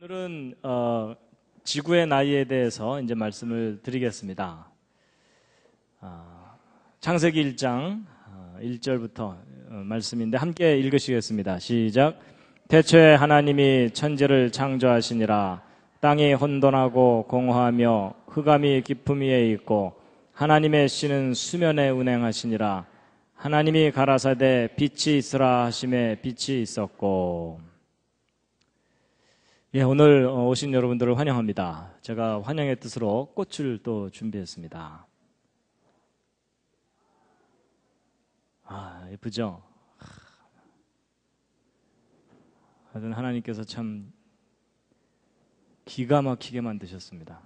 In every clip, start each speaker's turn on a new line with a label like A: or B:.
A: 오늘은 지구의 나이에 대해서 이제 말씀을 드리겠습니다. 창세기 1장 1절부터 말씀인데 함께 읽으시겠습니다. 시작. 태초에 하나님이 천지를 창조하시니라. 땅이 혼돈하고 공허하며 흑암이 깊음 위에 있고 하나님의 씨는 수면에 운행하시니라. 하나님이 가라사대 빛이 있으라 하심에 빛이 있었고. 예, 오늘 오신 여러분들을 환영합니다. 제가 환영의 뜻으로 꽃을 또 준비했습니다. 예쁘죠? 하여튼 하나님께서 참 기가 막히게 만드셨습니다.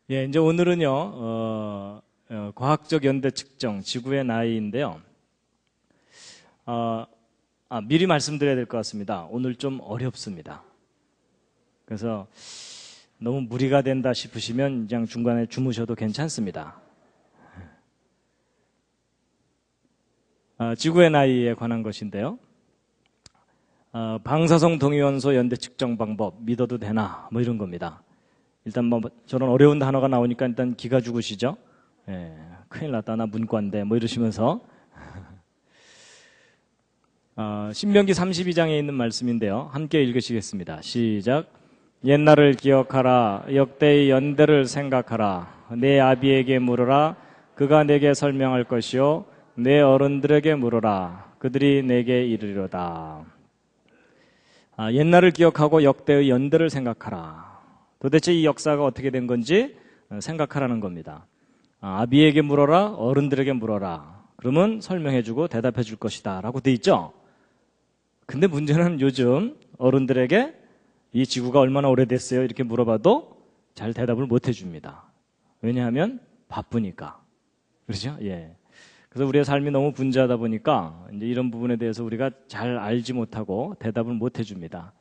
A: 예, 이제 오늘은요, 과학적 연대 측정, 지구의 나이인데요. 미리 말씀드려야 될 것 같습니다. 오늘 좀 어렵습니다. 그래서 너무 무리가 된다 싶으시면 그냥 중간에 주무셔도 괜찮습니다. 지구의 나이에 관한 것인데요. 방사성 동위원소 연대 측정 방법 믿어도 되나 뭐 이런 겁니다. 일단 뭐 저런 어려운 단어가 나오니까 일단 기가 죽으시죠. 예, 큰일 났다 나 문과인데 뭐 이러시면서 신명기 32장에 있는 말씀인데요. 함께 읽으시겠습니다. 시작. 옛날을 기억하라. 역대의 연대를 생각하라. 내 아비에게 물으라. 그가 내게 설명할 것이요. 내 어른들에게 물으라. 그들이 내게 이르리로다. 옛날을 기억하고 역대의 연대를 생각하라. 도대체 이 역사가 어떻게 된 건지 생각하라는 겁니다. 아비에게 물어라. 어른들에게 물어라. 그러면 설명해주고 대답해줄 것이다 라고 돼 있죠. 근데 문제는 요즘 어른들에게 이 지구가 얼마나 오래됐어요? 이렇게 물어봐도 잘 대답을 못 해줍니다. 왜냐하면 바쁘니까. 그렇죠? 예. 그래서 우리의 삶이 너무 분주하다 보니까 이제 이런 부분에 대해서 우리가 잘 알지 못하고 대답을 못 해줍니다.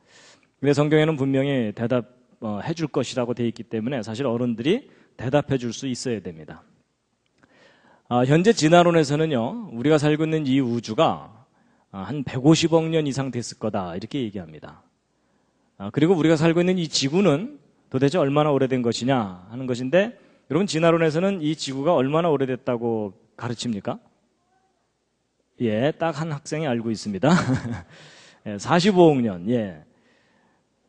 A: 근데 성경에는 분명히 대답해 줄 것이라고 되어 있기 때문에 사실 어른들이 대답해 줄 수 있어야 됩니다. 현재 진화론에서는요, 우리가 살고 있는 이 우주가 한 150억 년 이상 됐을 거다 이렇게 얘기합니다. 그리고 우리가 살고 있는 이 지구는 도대체 얼마나 오래된 것이냐 하는 것인데, 여러분 진화론에서는 이 지구가 얼마나 오래됐다고 가르칩니까? 예, 딱 한 학생이 알고 있습니다. 45억 년. 예.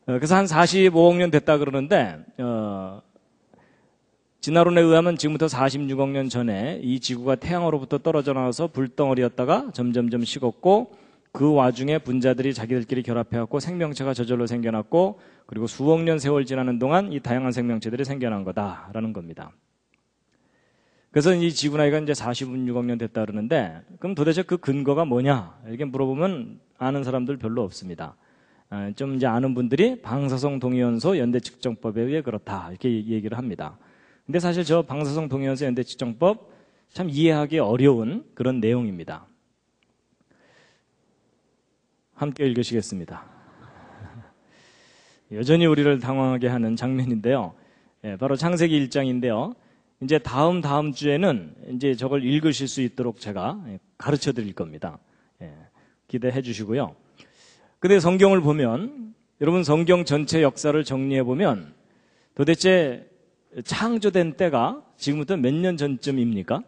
A: 그래서 한 45억 년 됐다 그러는데 진화론에 의하면 지금부터 46억 년 전에 이 지구가 태양으로부터 떨어져 나와서 불덩어리였다가 점점점 식었고, 그 와중에 분자들이 자기들끼리 결합해갖고 생명체가 저절로 생겨났고, 그리고 수억 년 세월 지나는 동안 이 다양한 생명체들이 생겨난 거다라는 겁니다. 그래서 이 지구 나이가 이제 46억 년 됐다 그러는데, 그럼 도대체 그 근거가 뭐냐 이렇게 물어보면 아는 사람들 별로 없습니다. 좀 이제 아는 분들이 방사성 동위원소 연대 측정법에 의해 그렇다 이렇게 얘기를 합니다. 근데 사실 저 방사성 동위원소 연대 측정법 참 이해하기 어려운 그런 내용입니다. 함께 읽으시겠습니다. 여전히 우리를 당황하게 하는 장면인데요. 바로 창세기 1장인데요. 이제 다음 주에는 이제 저걸 읽으실 수 있도록 제가 가르쳐 드릴 겁니다. 기대해 주시고요. 근데 성경을 보면, 여러분 성경 전체 역사를 정리해 보면 도대체 창조된 때가 지금부터 몇 년 전쯤입니까?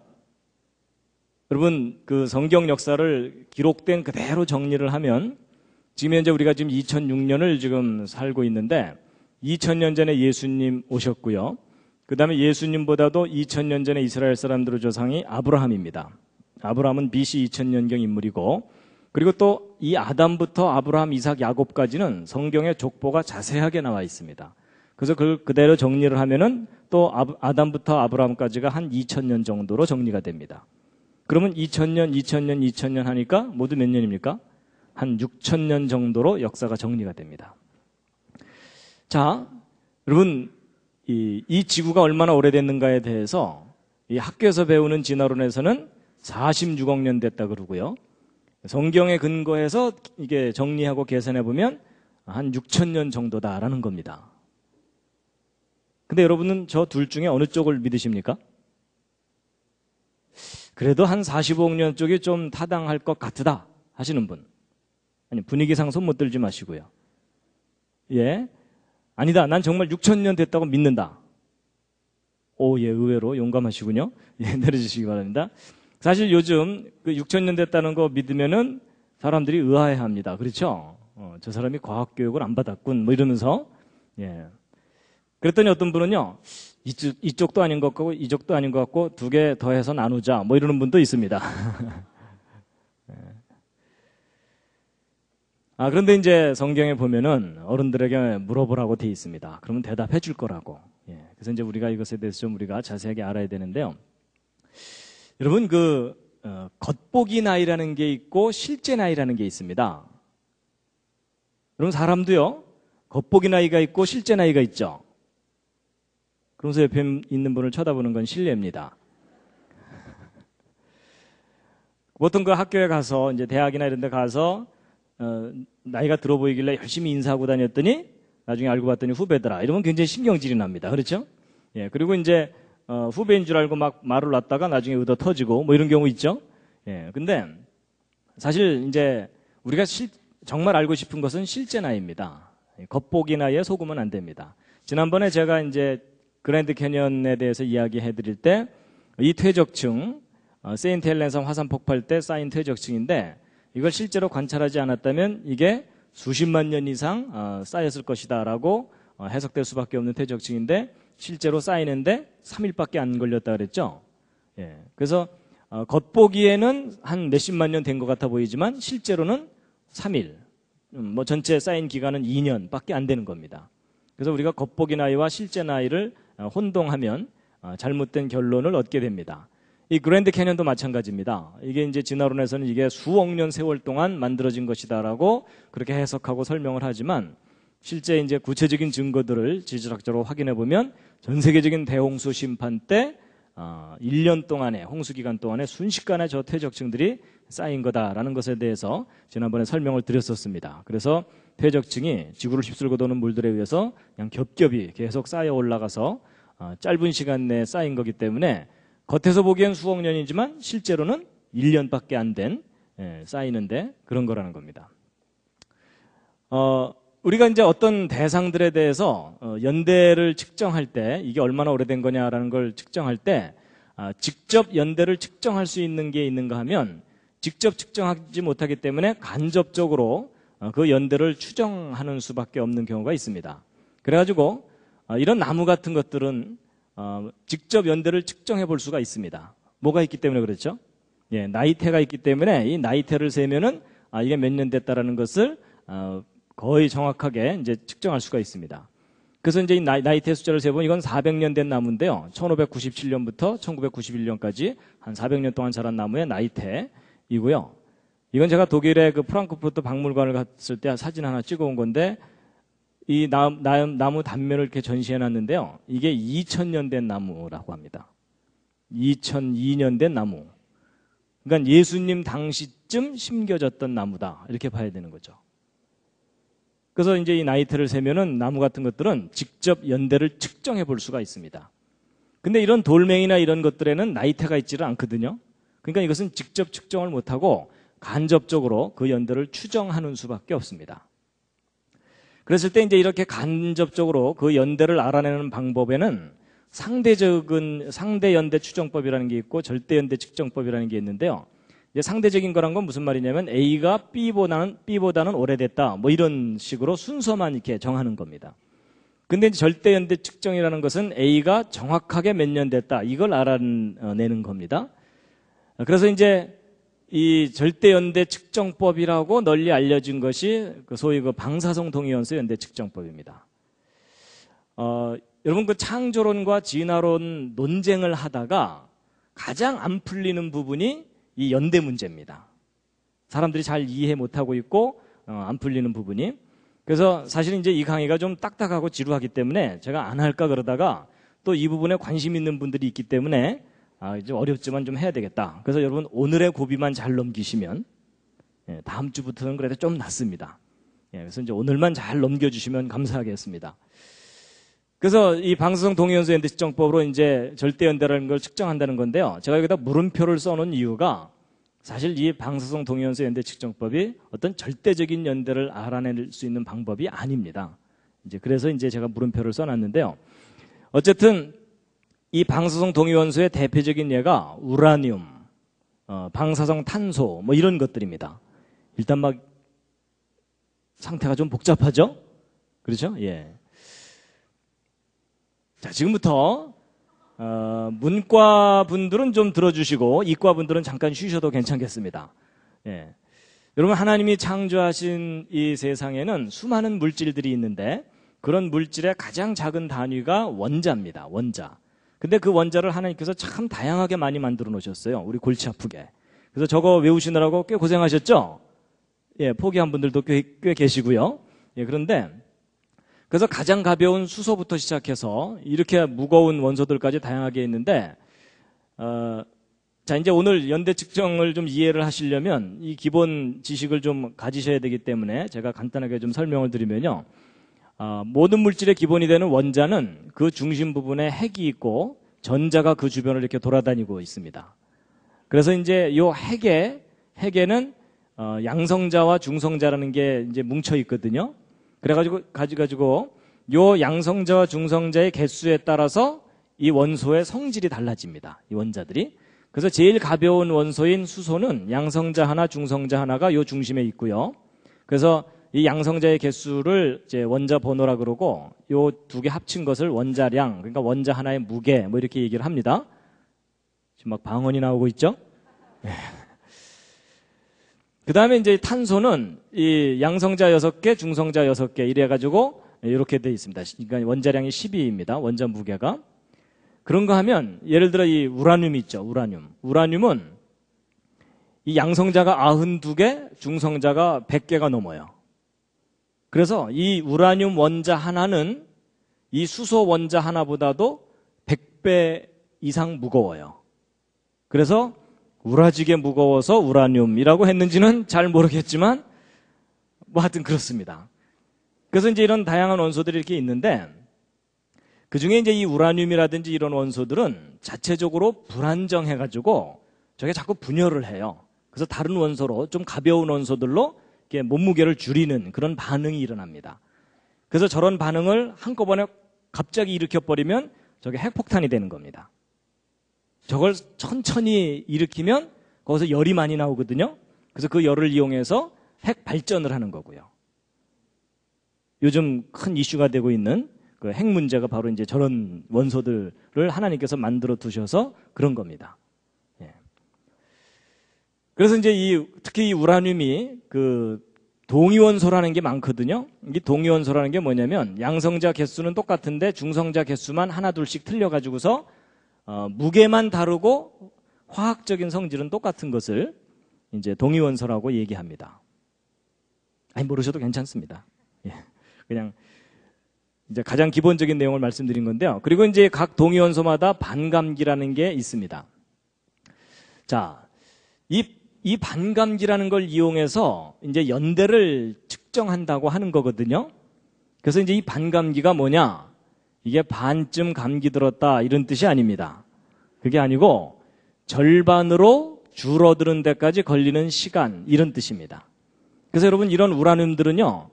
A: 여러분 그 성경 역사를 기록된 그대로 정리를 하면 지금 현재 우리가 지금 2006년을 지금 살고 있는데, 2000년 전에 예수님 오셨고요. 그 다음에 예수님보다도 2000년 전에 이스라엘 사람들의 조상이 아브라함입니다. 아브라함은 BC 2000년경 인물이고, 그리고 또 이 아담부터 아브라함, 이삭, 야곱까지는 성경의 족보가 자세하게 나와 있습니다. 그래서 그걸 그대로 정리를 하면은 또 아담부터 아브라함까지가 한 2000년 정도로 정리가 됩니다. 그러면 2000년 하니까 모두 몇 년입니까? 한 6000년 정도로 역사가 정리가 됩니다. 자, 여러분 이 지구가 얼마나 오래됐는가에 대해서 이 학교에서 배우는 진화론에서는 46억 년 됐다 그러고요. 성경에 근거해서 이게 정리하고 계산해 보면 한 6000년 정도다라는 겁니다. 근데 여러분은 저 둘 중에 어느 쪽을 믿으십니까? 그래도 한 45억 년 쪽이 좀 타당할 것 같으다 하시는 분. 아니, 분위기상 손 못 들지 마시고요. 예. 아니다. 난 정말 6,000년 됐다고 믿는다. 오, 예, 의외로 용감하시군요. 예, 내려주시기 바랍니다. 사실 요즘 그 6,000년 됐다는 거 믿으면은 사람들이 의아해 합니다. 그렇죠? 저 사람이 과학교육을 안 받았군. 뭐 이러면서. 예. 그랬더니 어떤 분은요, 이쪽도 아닌 것 같고, 이쪽도 아닌 것 같고, 두 개 더해서 나누자. 뭐 이러는 분도 있습니다. 예. 그런데 이제 성경에 보면은 어른들에게 물어보라고 돼 있습니다. 그러면 대답해 줄 거라고. 예. 그래서 이제 우리가 이것에 대해서 좀 우리가 자세하게 알아야 되는데요. 여러분, 겉보기 나이라는 게 있고 실제 나이라는 게 있습니다. 여러분, 사람도요, 겉보기 나이가 있고 실제 나이가 있죠. 그러면서 옆에 있는 분을 쳐다보는 건 실례입니다. 보통 그 학교에 가서, 이제 대학이나 이런 데 가서, 나이가 들어 보이길래 열심히 인사하고 다녔더니 나중에 알고 봤더니 후배더라. 이러면 굉장히 신경질이 납니다. 그렇죠? 예, 그리고 이제, 후배인 줄 알고 막 말을 놨다가 나중에 의도 터지고 뭐 이런 경우 있죠? 예, 근데 사실 이제 우리가 정말 알고 싶은 것은 실제 나이입니다. 겉보기 나이에 속으면 안 됩니다. 지난번에 제가 이제 그랜드 캐년에 대해서 이야기해 드릴 때 이 퇴적층, 세인트 헬렌섬 화산 폭발 때 쌓인 퇴적층인데 이걸 실제로 관찰하지 않았다면 이게 수십만 년 이상 쌓였을 것이다라고 해석될 수밖에 없는 퇴적층인데 실제로 쌓이는데 3일밖에 안 걸렸다 그랬죠. 예. 그래서 겉보기에는 한 몇십만 년 된 것 같아 보이지만 실제로는 3일, 뭐 전체 쌓인 기간은 2년밖에 안 되는 겁니다. 그래서 우리가 겉보기 나이와 실제 나이를 혼동하면 잘못된 결론을 얻게 됩니다. 이 그랜드 캐년도 마찬가지입니다. 이게 이제 진화론에서는 이게 수억 년 세월 동안 만들어진 것이다라고 그렇게 해석하고 설명을 하지만 실제 이제 구체적인 증거들을 지질학적으로 확인해 보면 전 세계적인 대홍수 심판 때 1년 동안의 홍수 기간 동안에 순식간에 저 퇴적층들이 쌓인 거다라는 것에 대해서 지난번에 설명을 드렸었습니다. 그래서 퇴적층이 지구를 휩쓸고 도는 물들에 의해서 그냥 겹겹이 계속 쌓여 올라가서 짧은 시간 내에 쌓인 거기 때문에 겉에서 보기엔 수억 년이지만 실제로는 1년밖에 안 된 쌓이는데 그런 거라는 겁니다. 우리가 이제 어떤 대상들에 대해서 연대를 측정할 때 이게 얼마나 오래된 거냐라는 걸 측정할 때 직접 연대를 측정할 수 있는 게 있는가 하면 직접 측정하지 못하기 때문에 간접적으로 그 연대를 추정하는 수밖에 없는 경우가 있습니다. 그래가지고 이런 나무 같은 것들은 직접 연대를 측정해 볼 수가 있습니다. 뭐가 있기 때문에 그렇죠? 예, 나이테가 있기 때문에 이 나이테를 세면은 이게 몇 년 됐다라는 것을 거의 정확하게 이제 측정할 수가 있습니다. 그래서 이제 이 나이테 숫자를 세보면 이건 400년 된 나무인데요. 1597년부터 1991년까지 한 400년 동안 자란 나무의 나이테이고요. 이건 제가 독일의 그 프랑크푸르트 박물관을 갔을 때 사진 하나 찍어 온 건데 이 나무 단면을 이렇게 전시해 놨는데요. 이게 2000년 된 나무라고 합니다. 2002년 된 나무. 그러니까 예수님 당시쯤 심겨졌던 나무다. 이렇게 봐야 되는 거죠. 그래서 이제 이 나이테를 세면은 나무 같은 것들은 직접 연대를 측정해 볼 수가 있습니다. 근데 이런 돌멩이나 이런 것들에는 나이테가 있지를 않거든요. 그러니까 이것은 직접 측정을 못하고 간접적으로 그 연대를 추정하는 수밖에 없습니다. 그랬을 때 이제 이렇게 간접적으로 그 연대를 알아내는 방법에는 상대 연대 추정법이라는 게 있고 절대 연대 측정법이라는 게 있는데요. 이제 상대적인 거란 건 무슨 말이냐면 A가 B보다는 오래됐다. 뭐 이런 식으로 순서만 이렇게 정하는 겁니다. 근데 이제 절대 연대 측정이라는 것은 A가 정확하게 몇 년 됐다. 이걸 알아내는 겁니다. 그래서 이제 이 절대 연대 측정법이라고 널리 알려진 것이 소위 그 방사성 동위원소 연대 측정법입니다. 여러분 그 창조론과 진화론 논쟁을 하다가 가장 안 풀리는 부분이 이 연대 문제입니다. 사람들이 잘 이해 못하고 있고 안 풀리는 부분이. 그래서 사실 이제 이 강의가 좀 딱딱하고 지루하기 때문에 제가 안 할까 그러다가 또 이 부분에 관심 있는 분들이 있기 때문에 이제 어렵지만 좀 해야 되겠다. 그래서 여러분 오늘의 고비만 잘 넘기시면 다음 주부터는 그래도 좀 낫습니다. 그래서 이제 오늘만 잘 넘겨주시면 감사하겠습니다. 그래서 이 방사성 동위원소 연대 측정법으로 이제 절대 연대라는 걸 측정한다는 건데요. 제가 여기다 물음표를 써놓은 이유가 사실 이 방사성 동위원소 연대 측정법이 어떤 절대적인 연대를 알아낼 수 있는 방법이 아닙니다. 그래서 제가 물음표를 써놨는데요. 어쨌든 이 방사성 동위원소의 대표적인 예가 우라늄, 방사성 탄소 뭐 이런 것들입니다. 일단 막 상태가 좀 복잡하죠? 그렇죠? 예. 자, 지금부터 문과 분들은 좀 들어주시고 이과 분들은 잠깐 쉬셔도 괜찮겠습니다. 예. 여러분, 하나님이 창조하신 이 세상에는 수많은 물질들이 있는데 그런 물질의 가장 작은 단위가 원자입니다. 원자. 근데 그 원자를 하나님께서 참 다양하게 많이 만들어 놓으셨어요. 우리 골치 아프게. 그래서 저거 외우시느라고 꽤 고생하셨죠? 예, 포기한 분들도 꽤 계시고요. 예, 그래서 가장 가벼운 수소부터 시작해서 이렇게 무거운 원소들까지 다양하게 있는데, 자, 이제 오늘 연대 측정을 좀 이해를 하시려면 이 기본 지식을 좀 가지셔야 되기 때문에 제가 간단하게 좀 설명을 드리면요. 모든 물질의 기본이 되는 원자는 그 중심 부분에 핵이 있고 전자가 그 주변을 이렇게 돌아다니고 있습니다. 그래서 이제 요 핵에는 양성자와 중성자라는 게 이제 뭉쳐 있거든요. 그래가지고 요 양성자와 중성자의 개수에 따라서 이 원소의 성질이 달라집니다. 이 원자들이. 그래서 제일 가벼운 원소인 수소는 양성자 하나, 중성자 하나가 요 중심에 있고요. 그래서 이 양성자의 개수를 이제 원자 번호라 그러고 요 두 개 합친 것을 원자량, 그러니까 원자 하나의 무게 뭐 이렇게 얘기를 합니다. 지금 막 방언이 나오고 있죠? 그 다음에 이제 탄소는 이 양성자 6개, 중성자 6개 이래가지고 이렇게 돼 있습니다. 그러니까 원자량이 12입니다. 원자 무게가. 그런가 하면 예를 들어 이 우라늄 있죠. 우라늄은 이 양성자가 92개, 중성자가 100개가 넘어요. 그래서 이 우라늄 원자 하나는 이 수소 원자 하나보다도 100배 이상 무거워요. 그래서 우라지게 무거워서 우라늄이라고 했는지는 잘 모르겠지만 뭐 하여튼 그렇습니다. 그래서 이제 이런 다양한 원소들이 이렇게 있는데 그 중에 이제 이 우라늄이라든지 이런 원소들은 자체적으로 불안정해가지고 저게 자꾸 분열을 해요. 그래서 다른 원소로 좀 가벼운 원소들로 이렇게 몸무게를 줄이는 그런 반응이 일어납니다. 그래서 저런 반응을 한꺼번에 갑자기 일으켜버리면 저게 핵폭탄이 되는 겁니다. 저걸 천천히 일으키면 거기서 열이 많이 나오거든요. 그래서 그 열을 이용해서 핵 발전을 하는 거고요. 요즘 큰 이슈가 되고 있는 그 핵 문제가 바로 이제 저런 원소들을 하나님께서 만들어 두셔서 그런 겁니다. 예. 그래서 이제 특히 이 우라늄이 그 동위원소라는 게 많거든요. 이 동위원소라는 게 뭐냐면 양성자 개수는 똑같은데 중성자 개수만 하나 둘씩 틀려가지고서 무게만 다르고 화학적인 성질은 똑같은 것을 이제 동위원소라고 얘기합니다. 아니, 모르셔도 괜찮습니다. 예. 그냥 이제 가장 기본적인 내용을 말씀드린 건데요. 그리고 이제 각 동위원소마다 반감기라는 게 있습니다. 자, 이 반감기라는 걸 이용해서 이제 연대를 측정한다고 하는 거거든요. 그래서 이제 이 반감기가 뭐냐? 이게 반쯤 감기 들었다 이런 뜻이 아닙니다. 그게 아니고 절반으로 줄어드는 데까지 걸리는 시간 이런 뜻입니다. 그래서 여러분 이런 우라늄들은요.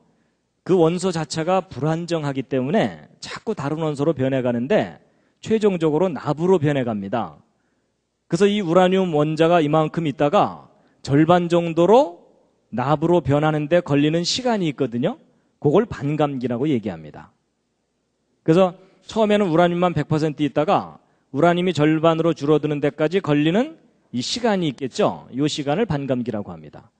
A: 그 원소 자체가 불안정하기 때문에 자꾸 다른 원소로 변해가는데 최종적으로 납으로 변해갑니다. 그래서 이 우라늄 원자가 이만큼 있다가 절반 정도로 납으로 변하는데 걸리는 시간이 있거든요. 그걸 반감기라고 얘기합니다. 그래서 처음에는 우라늄만 100% 있다가 우라늄이 절반으로 줄어드는 데까지 걸리는 이 시간이 있겠죠. 이 시간을 반감기라고 합니다.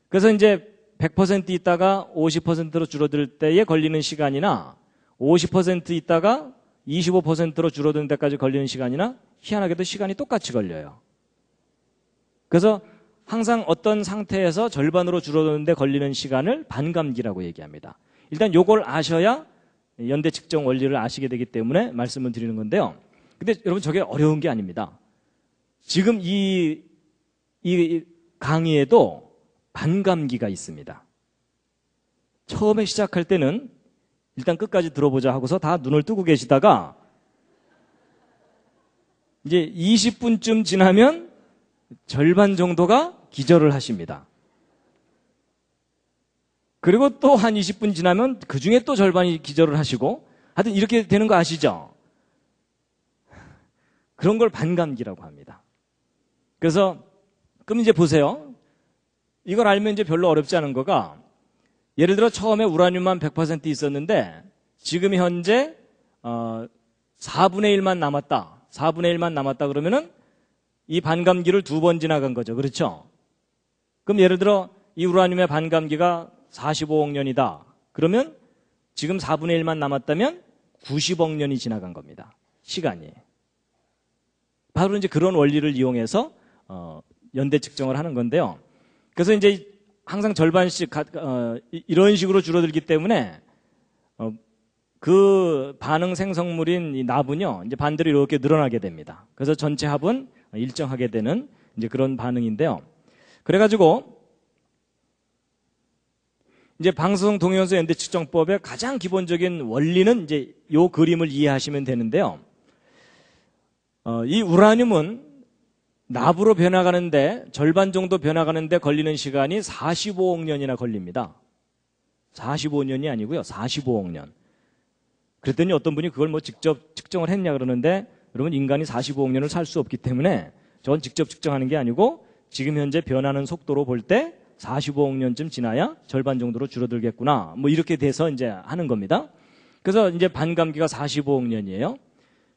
A: 그래서 이제 100% 있다가 50%로 줄어들 때에 걸리는 시간이나 50% 있다가 25%로 줄어드는 데까지 걸리는 시간이나 희한하게도 시간이 똑같이 걸려요. 그래서 항상 어떤 상태에서 절반으로 줄어드는 데 걸리는 시간을 반감기라고 얘기합니다. 일단 요걸 아셔야 연대 측정 원리를 아시게 되기 때문에 말씀을 드리는 건데요. 근데 여러분 저게 어려운 게 아닙니다. 지금 이 강의에도 반감기가 있습니다. 처음에 시작할 때는 일단 끝까지 들어보자 하고서 다 눈을 뜨고 계시다가 이제 20분쯤 지나면 절반 정도가 기절을 하십니다. 그리고 또 한 20분 지나면 그 중에 또 절반이 기절을 하시고, 하여튼 이렇게 되는 거 아시죠? 그런 걸 반감기라고 합니다. 그래서 그럼 이제 보세요. 이걸 알면 이제 별로 어렵지 않은 거가, 예를 들어 처음에 우라늄만 100% 있었는데 지금 현재 4분의 1만 남았다. 4분의 1만 남았다 그러면은 이 반감기를 2번 지나간 거죠. 그렇죠? 그럼 예를 들어 이 우라늄의 반감기가 45억 년이다. 그러면 지금 4분의 1만 남았다면 90억 년이 지나간 겁니다. 시간이. 바로 이제 그런 원리를 이용해서 연대 측정을 하는 건데요. 그래서 이제 항상 절반씩 이런 식으로 줄어들기 때문에 그 반응 생성물인 이 납은요, 이제 반대로 이렇게 늘어나게 됩니다. 그래서 전체 합은 일정하게 되는 이제 그런 반응인데요. 그래가지고 이제 방사성 동위원소 연대 측정법의 가장 기본적인 원리는 이제 요 그림을 이해하시면 되는데요. 이 우라늄은 납으로 변화가는데 절반 정도 변화가는데 걸리는 시간이 45억 년이나 걸립니다. 45년이 아니고요. 45억 년. 그랬더니 어떤 분이 그걸 뭐 직접 측정을 했냐 그러는데, 여러분 인간이 45억 년을 살 수 없기 때문에 저건 직접 측정하는 게 아니고 지금 현재 변하는 속도로 볼 때 45억 년쯤 지나야 절반 정도로 줄어들겠구나. 뭐 이렇게 돼서 이제 하는 겁니다. 그래서 이제 반감기가 45억 년이에요.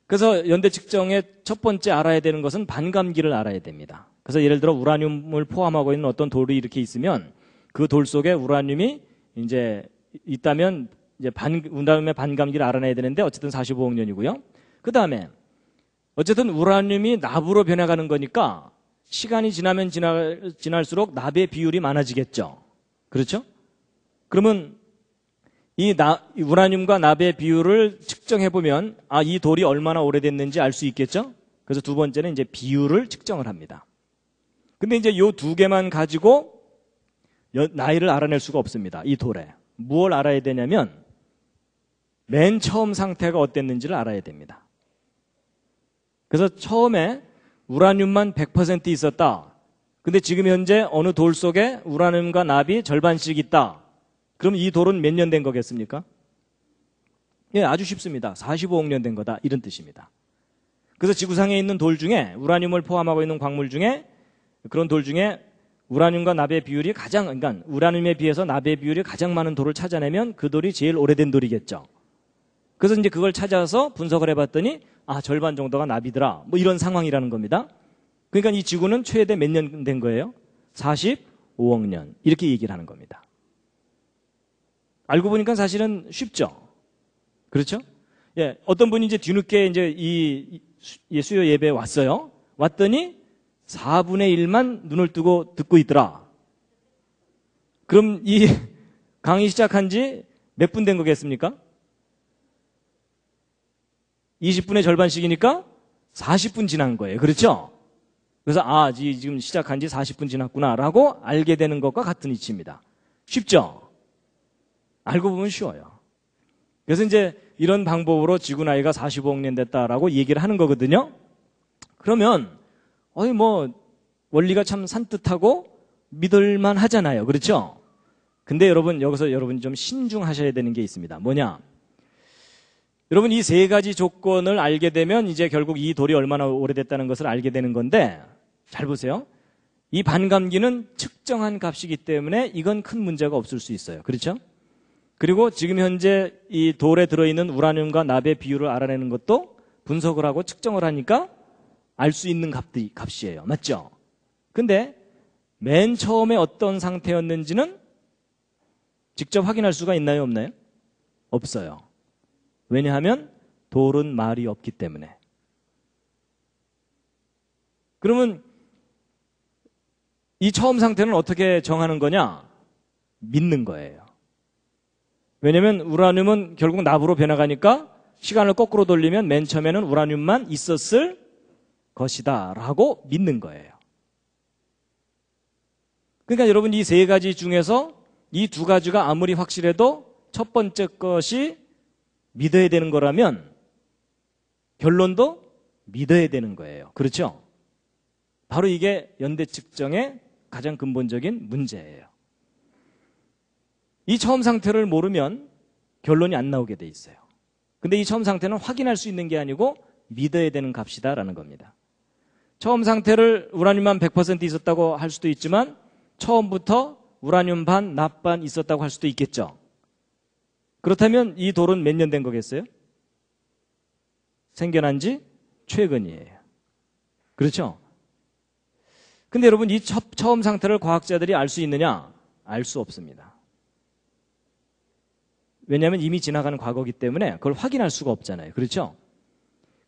A: 그래서 연대 측정의 첫 번째 알아야 되는 것은 반감기를 알아야 됩니다. 그래서 예를 들어 우라늄을 포함하고 있는 어떤 돌이 이렇게 있으면 그 돌 속에 우라늄이 이제 있다면 이제 우라늄의 반감기를 알아내야 되는데 어쨌든 45억 년이고요. 그 다음에 어쨌든 우라늄이 납으로 변해가는 거니까 시간이 지나면 지날수록 납의 비율이 많아지겠죠. 그렇죠? 그러면 이 우라늄과 납의 비율을 측정해보면 이 돌이 얼마나 오래됐는지 알 수 있겠죠? 그래서 두 번째는 이제 비율을 측정을 합니다. 근데 이제 요 두 개만 가지고 나이를 알아낼 수가 없습니다. 이 돌에. 무엇을 알아야 되냐면 맨 처음 상태가 어땠는지를 알아야 됩니다. 그래서 처음에 우라늄만 100% 있었다. 근데 지금 현재 어느 돌 속에 우라늄과 납이 절반씩 있다. 그럼 이 돌은 몇 년 된 거겠습니까? 예, 아주 쉽습니다. 45억 년 된 거다. 이런 뜻입니다. 그래서 지구상에 있는 돌 중에 우라늄을 포함하고 있는 광물 중에 그런 돌 중에 우라늄과 납의 비율이 그러니까 우라늄에 비해서 납의 비율이 가장 많은 돌을 찾아내면 그 돌이 제일 오래된 돌이겠죠. 그래서 이제 그걸 찾아서 분석을 해봤더니 절반 정도가 납이더라. 뭐 이런 상황이라는 겁니다. 그러니까 이 지구는 최대 몇 년 된 거예요? 45억 년. 이렇게 얘기를 하는 겁니다. 알고 보니까 사실은 쉽죠. 그렇죠? 예, 어떤 분이 이제 뒤늦게 이제 이 수요 예배에 왔어요. 왔더니 4분의 1만 눈을 뜨고 듣고 있더라. 그럼 이 강의 시작한 지 몇 분 된 거겠습니까? 20분의 절반씩이니까 40분 지난 거예요. 그렇죠? 그래서 지금 시작한 지 40분 지났구나라고 알게 되는 것과 같은 이치입니다. 쉽죠? 알고 보면 쉬워요. 그래서 이제 이런 방법으로 지구 나이가 45억 년 됐다라고 얘기를 하는 거거든요. 그러면 원리가 참 산뜻하고 믿을만 하잖아요. 그렇죠? 근데 여기서 여러분이 좀 신중하셔야 되는 게 있습니다. 뭐냐? 여러분 이 세 가지 조건을 알게 되면 이제 결국 이 돌이 얼마나 오래됐다는 것을 알게 되는 건데, 잘 보세요. 이 반감기는 측정한 값이기 때문에 이건 큰 문제가 없을 수 있어요. 그렇죠? 그리고 지금 현재 이 돌에 들어있는 우라늄과 납의 비율을 알아내는 것도 분석을 하고 측정을 하니까 알 수 있는 값이에요. 맞죠? 근데 맨 처음에 어떤 상태였는지는 직접 확인할 수가 있나요? 없나요? 없어요. 왜냐하면 돌은 말이 없기 때문에. 그러면 이 처음 상태는 어떻게 정하는 거냐? 믿는 거예요. 왜냐하면 우라늄은 결국 납으로 변해가니까 시간을 거꾸로 돌리면 맨 처음에는 우라늄만 있었을 것이다 라고 믿는 거예요. 그러니까 여러분 이 세 가지 중에서 이 두 가지가 아무리 확실해도 첫 번째 것이 믿어야 되는 거라면 결론도 믿어야 되는 거예요. 그렇죠? 바로 이게 연대 측정의 가장 근본적인 문제예요. 이 처음 상태를 모르면 결론이 안 나오게 돼 있어요. 근데 이 처음 상태는 확인할 수 있는 게 아니고 믿어야 되는 값이다라는 겁니다. 처음 상태를 우라늄만 100% 있었다고 할 수도 있지만 처음부터 우라늄 반, 납 반 있었다고 할 수도 있겠죠. 그렇다면 이 돌은 몇 년 된 거겠어요? 생겨난 지 최근이에요. 그렇죠? 근데 여러분 이 처음 상태를 과학자들이 알 수 있느냐? 알 수 없습니다. 왜냐하면 이미 지나가는 과거이기 때문에 그걸 확인할 수가 없잖아요. 그렇죠?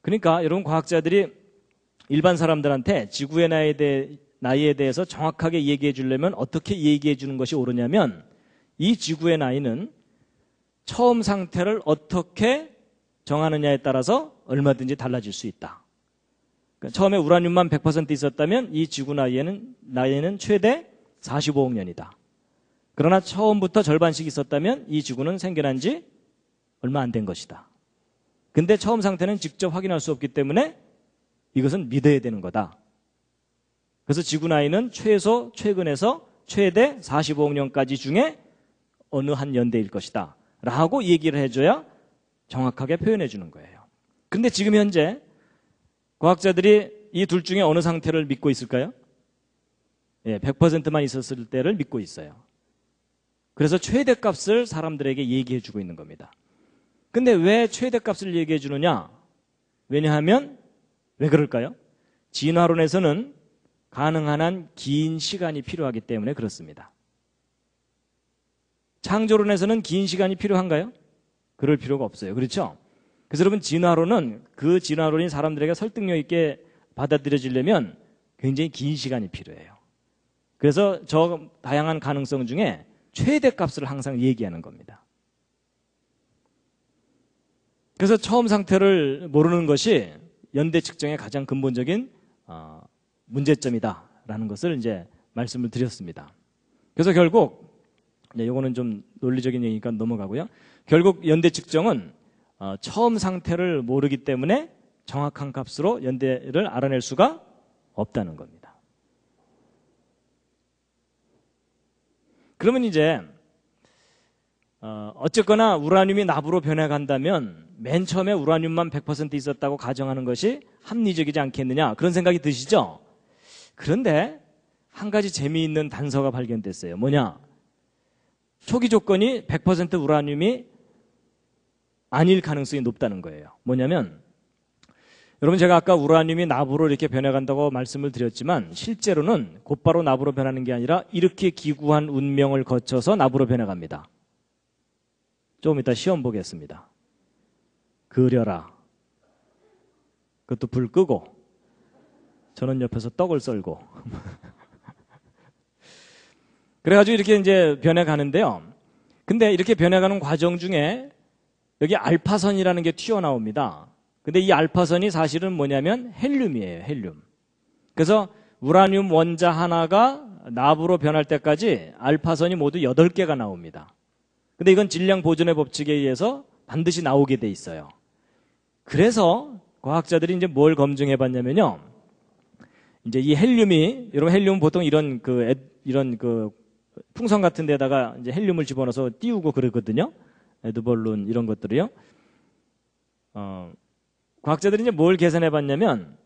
A: 그러니까 여러분 과학자들이 일반 사람들한테 지구의 나이에 대해서 정확하게 얘기해 주려면 어떻게 얘기해 주는 것이 옳으냐면 이 지구의 나이는 처음 상태를 어떻게 정하느냐에 따라서 얼마든지 달라질 수 있다. 그러니까 처음에 우라늄만 100% 있었다면 이 지구 나이에는 최대 45억 년이다. 그러나 처음부터 절반씩 있었다면 이 지구는 생겨난 지 얼마 안 된 것이다. 근데 처음 상태는 직접 확인할 수 없기 때문에 이것은 믿어야 되는 거다. 그래서 지구 나이는 최근에서 최대 45억 년까지 중에 어느 한 연대일 것이다 라고 얘기를 해줘야 정확하게 표현해 주는 거예요. 근데 지금 현재 과학자들이 이 둘 중에 어느 상태를 믿고 있을까요? 100%만 있었을 때를 믿고 있어요. 그래서 최대값을 사람들에게 얘기해 주고 있는 겁니다. 근데 왜 최대값을 얘기해 주느냐? 왜냐하면 왜 그럴까요? 진화론에서는 가능한 한 긴 시간이 필요하기 때문에 그렇습니다. 창조론에서는 긴 시간이 필요한가요? 그럴 필요가 없어요. 그렇죠? 그래서 여러분 진화론은 그 진화론이 사람들에게 설득력 있게 받아들여지려면 굉장히 긴 시간이 필요해요. 그래서 저 다양한 가능성 중에 최대값을 항상 얘기하는 겁니다. 그래서 처음 상태를 모르는 것이 연대 측정의 가장 근본적인 문제점이다라는 것을 이제 말씀을 드렸습니다. 그래서 결국 이거는 좀 논리적인 얘기니까 넘어가고요. 결국 연대 측정은 처음 상태를 모르기 때문에 정확한 값으로 연대를 알아낼 수가 없다는 겁니다. 그러면 이제 어쨌거나 우라늄이 납으로 변해간다면 맨 처음에 우라늄만 100% 있었다고 가정하는 것이 합리적이지 않겠느냐 그런 생각이 드시죠? 그런데 한 가지 재미있는 단서가 발견됐어요. 뭐냐? 초기 조건이 100% 우라늄이 아닐 가능성이 높다는 거예요. 뭐냐면 여러분 제가 아까 우라늄이 납으로 이렇게 변해간다고 말씀을 드렸지만 실제로는 곧바로 납으로 변하는 게 아니라 이렇게 기구한 운명을 거쳐서 납으로 변해갑니다. 조금 이따 시험 보겠습니다. 그려라. 그것도 불 끄고 저는 옆에서 떡을 썰고 그래가지고 이렇게 이제 변해가는데요. 근데 이렇게 변해가는 과정 중에 여기 알파선이라는 게 튀어나옵니다. 근데 이 알파선이 사실은 뭐냐면 헬륨이에요. 헬륨. 그래서 우라늄 원자 하나가 납으로 변할 때까지 알파선이 모두 8개가 나옵니다. 근데 이건 질량 보존의 법칙에 의해서 반드시 나오게 돼 있어요. 그래서 과학자들이 이제 뭘 검증해 봤냐면요. 이제 이 헬륨이, 여러분 헬륨은 보통 이런 풍선 같은 데다가 이제 헬륨을 집어넣어서 띄우고 그러거든요. 에드벌룬 이런 것들이요. 과학자들이 이제 뭘 계산해 봤냐면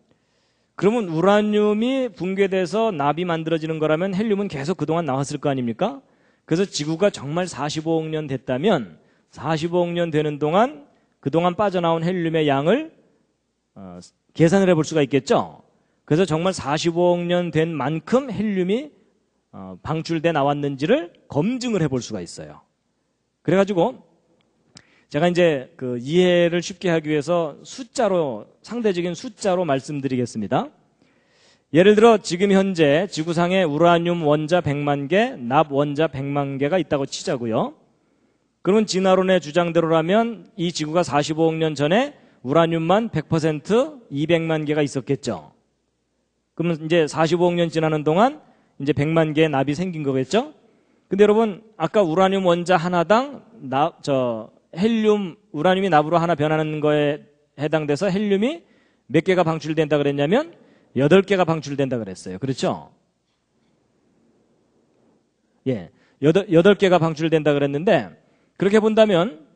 A: 그러면 우라늄이 붕괴돼서 납이 만들어지는 거라면 헬륨은 계속 그동안 나왔을 거 아닙니까? 그래서 지구가 정말 45억 년 됐다면 45억 년 되는 동안 그동안 빠져나온 헬륨의 양을 계산을 해볼 수가 있겠죠. 그래서 정말 45억 년 된 만큼 헬륨이 방출돼 나왔는지를 검증을 해볼 수가 있어요. 그래가지고 제가 이제 그 이해를 쉽게 하기 위해서 상대적인 숫자로 말씀드리겠습니다. 예를 들어 지금 현재 지구상에 우라늄 원자 100만 개, 납 원자 100만 개가 있다고 치자고요. 그러면 진화론의 주장대로라면 이 지구가 45억 년 전에 우라늄만 100% 200만 개가 있었겠죠. 그러면 이제 45억 년 지나는 동안 이제 100만 개의 납이 생긴 거겠죠. 근데 여러분 아까 우라늄 원자 하나당 헬륨, 우라늄이 납으로 하나 변하는 거에 해당돼서 헬륨이 몇 개가 방출된다 그랬냐면 8개가 방출된다 그랬어요. 그렇죠? 예, 8개가 방출된다 그랬는데 그렇게 본다면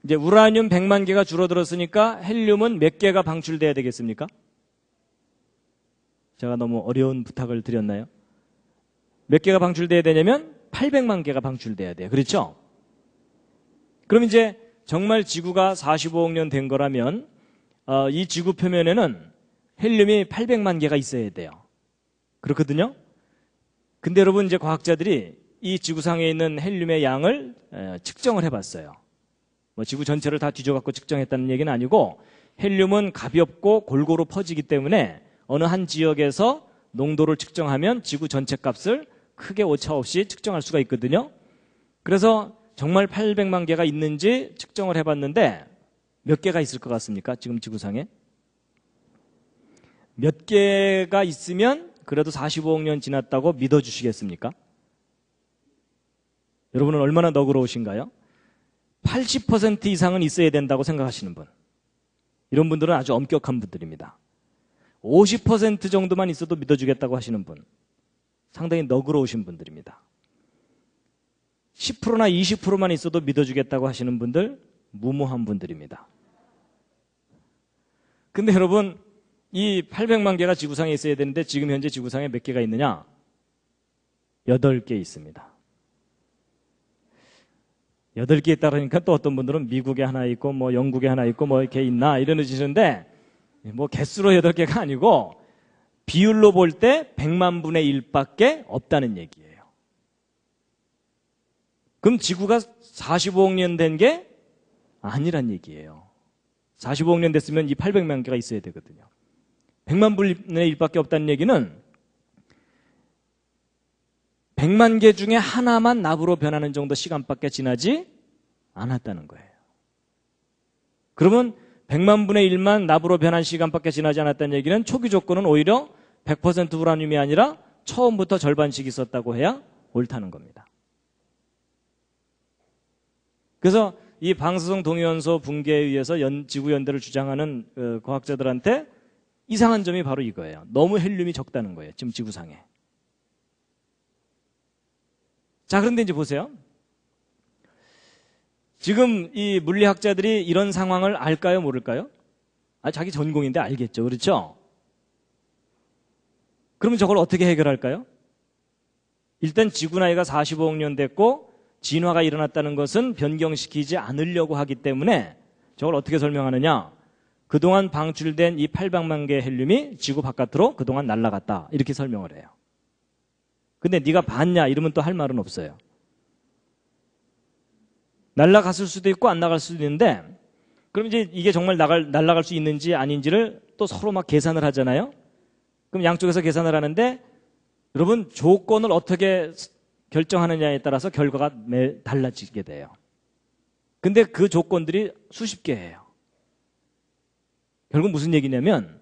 A: 이제 우라늄 100만 개가 줄어들었으니까 헬륨은 몇 개가 방출돼야 되겠습니까? 제가 너무 어려운 부탁을 드렸나요? 몇 개가 방출돼야 되냐면 800만 개가 방출돼야 돼요. 그렇죠? 그럼 이제 정말 지구가 45억 년 된 거라면 이 지구 표면에는 헬륨이 800만 개가 있어야 돼요. 그렇거든요? 근데 여러분 이제 과학자들이 이 지구상에 있는 헬륨의 양을 측정을 해봤어요. 뭐 지구 전체를 다 뒤져갖고 측정했다는 얘기는 아니고 헬륨은 가볍고 골고루 퍼지기 때문에 어느 한 지역에서 농도를 측정하면 지구 전체 값을 크게 오차 없이 측정할 수가 있거든요. 그래서 정말 800만 개가 있는지 측정을 해봤는데 몇 개가 있을 것 같습니까? 지금 지구상에? 몇 개가 있으면 그래도 45억 년 지났다고 믿어주시겠습니까? 여러분은 얼마나 너그러우신가요? 80% 이상은 있어야 된다고 생각하시는 분. 이런 분들은 아주 엄격한 분들입니다. 50% 정도만 있어도 믿어주겠다고 하시는 분. 상당히 너그러우신 분들입니다. 10%나 20%만 있어도 믿어주겠다고 하시는 분들, 무모한 분들입니다. 근데 여러분, 이 800만 개가 지구상에 있어야 되는데 지금 현재 지구상에 몇 개가 있느냐? 8개 있습니다. 8개 있다 그러니까 또 어떤 분들은 미국에 하나 있고 뭐 영국에 하나 있고 뭐 이렇게 있나 이러시는데 뭐 개수로 8개가 아니고 비율로 볼 때 100만 분의 1밖에 없다는 얘기예요. 그럼 지구가 45억 년 된 게 아니란 얘기예요. 45억 년 됐으면 이 800만 개가 있어야 되거든요. 100만 분의 1밖에 없다는 얘기는 100만 개 중에 하나만 납으로 변하는 정도 시간밖에 지나지 않았다는 거예요. 그러면 100만 분의 1만 납으로 변한 시간밖에 지나지 않았다는 얘기는 초기 조건은 오히려 100% 우라늄이 아니라 처음부터 절반씩 있었다고 해야 옳다는 겁니다. 그래서 이 방사성 동위원소 붕괴에 의해서 지구 연대를 주장하는 과학자들한테 이상한 점이 바로 이거예요. 너무 헬륨이 적다는 거예요. 지금 지구상에. 자, 그런데 이제 보세요. 지금 이 물리학자들이 이런 상황을 알까요, 모를까요? 자기 전공인데 알겠죠. 그렇죠? 그러면 저걸 어떻게 해결할까요? 일단 지구 나이가 45억 년 됐고 진화가 일어났다는 것은 변경시키지 않으려고 하기 때문에 저걸 어떻게 설명하느냐? 그동안 방출된 이 800만 개의 헬륨이 지구 바깥으로 그동안 날아갔다. 이렇게 설명을 해요. 근데 네가 봤냐? 이러면 또 할 말은 없어요. 날아갔을 수도 있고 안 나갈 수도 있는데 그럼 이제 이게 정말 날아갈 수 있는지 아닌지를 또 서로 막 계산을 하잖아요. 그럼 양쪽에서 계산을 하는데 여러분 조건을 어떻게 결정하느냐에 따라서 결과가 달라지게 돼요. 근데 그 조건들이 수십 개예요. 결국 무슨 얘기냐면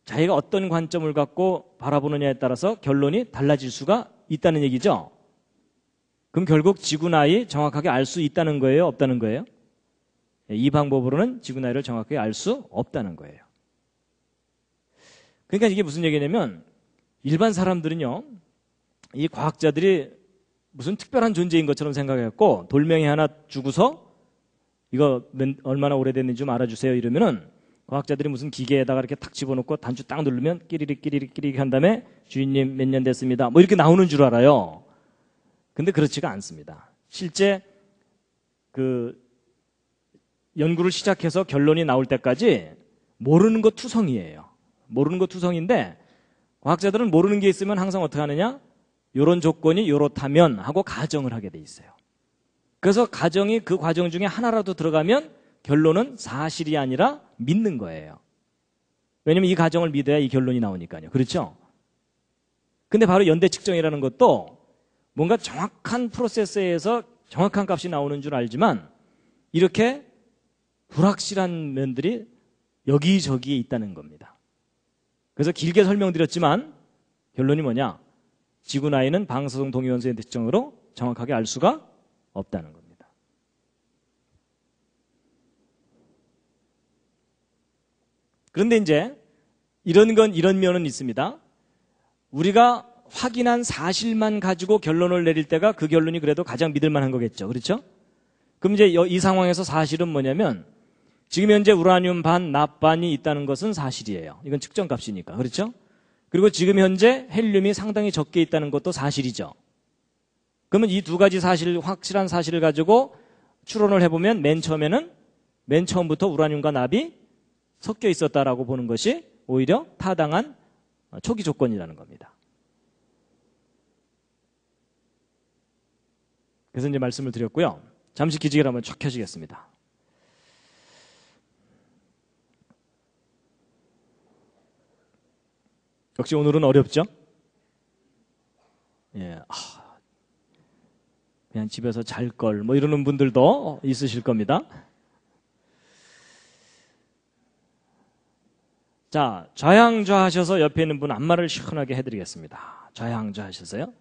A: 자기가 어떤 관점을 갖고 바라보느냐에 따라서 결론이 달라질 수가 있다는 얘기죠. 그럼 결국 지구 나이 정확하게 알 수 있다는 거예요? 없다는 거예요? 이 방법으로는 지구 나이를 정확하게 알 수 없다는 거예요. 그러니까 이게 무슨 얘기냐면 일반 사람들은요, 이 과학자들이 무슨 특별한 존재인 것처럼 생각했고 돌멩이 하나 주고서 이거 얼마나 오래됐는지 좀 알아주세요 이러면은 과학자들이 무슨 기계에다가 이렇게 탁 집어넣고 단추 딱 누르면 끼리릭 끼리릭 끼리릭 한 다음에 주인님 몇 년 됐습니다. 뭐 이렇게 나오는 줄 알아요. 근데 그렇지가 않습니다. 실제 그 연구를 시작해서 결론이 나올 때까지 모르는 거 투성이에요. 모르는 거 투성인데 과학자들은 모르는 게 있으면 항상 어떻게 하느냐? 이런 조건이 이렇다면 하고 가정을 하게 돼 있어요. 그래서 가정이 그 과정 중에 하나라도 들어가면 결론은 사실이 아니라 믿는 거예요. 왜냐면 이 가정을 믿어야 이 결론이 나오니까요. 그렇죠? 근데 바로 연대 측정이라는 것도 뭔가 정확한 프로세스에서 정확한 값이 나오는 줄 알지만 이렇게 불확실한 면들이 여기저기에 있다는 겁니다. 그래서 길게 설명드렸지만 결론이 뭐냐? 지구 나이는 방사성 동위원소의 특징으로 정확하게 알 수가 없다는 겁니다. 그런데 이제 이런 면은 있습니다. 우리가 확인한 사실만 가지고 결론을 내릴 때가 그 결론이 그래도 가장 믿을 만한 거겠죠. 그렇죠? 그럼 이제 이 상황에서 사실은 뭐냐면 지금 현재 우라늄 반, 납반이 있다는 것은 사실이에요. 이건 측정값이니까. 그렇죠? 그리고 지금 현재 헬륨이 상당히 적게 있다는 것도 사실이죠. 그러면 이 두 가지 사실, 확실한 사실을 가지고 추론을 해보면 맨 처음부터 우라늄과 납이 섞여 있었다라고 보는 것이 오히려 타당한 초기 조건이라는 겁니다. 그래서 이제 말씀을 드렸고요. 잠시 기지개를 한번 쫙 켜시겠습니다. 역시 오늘은 어렵죠? 예, 그냥 집에서 잘 걸 뭐 이러는 분들도 있으실 겁니다. 자, 좌양좌하셔서 옆에 있는 분 안마를 시원하게 해드리겠습니다. 좌양좌하셔서요.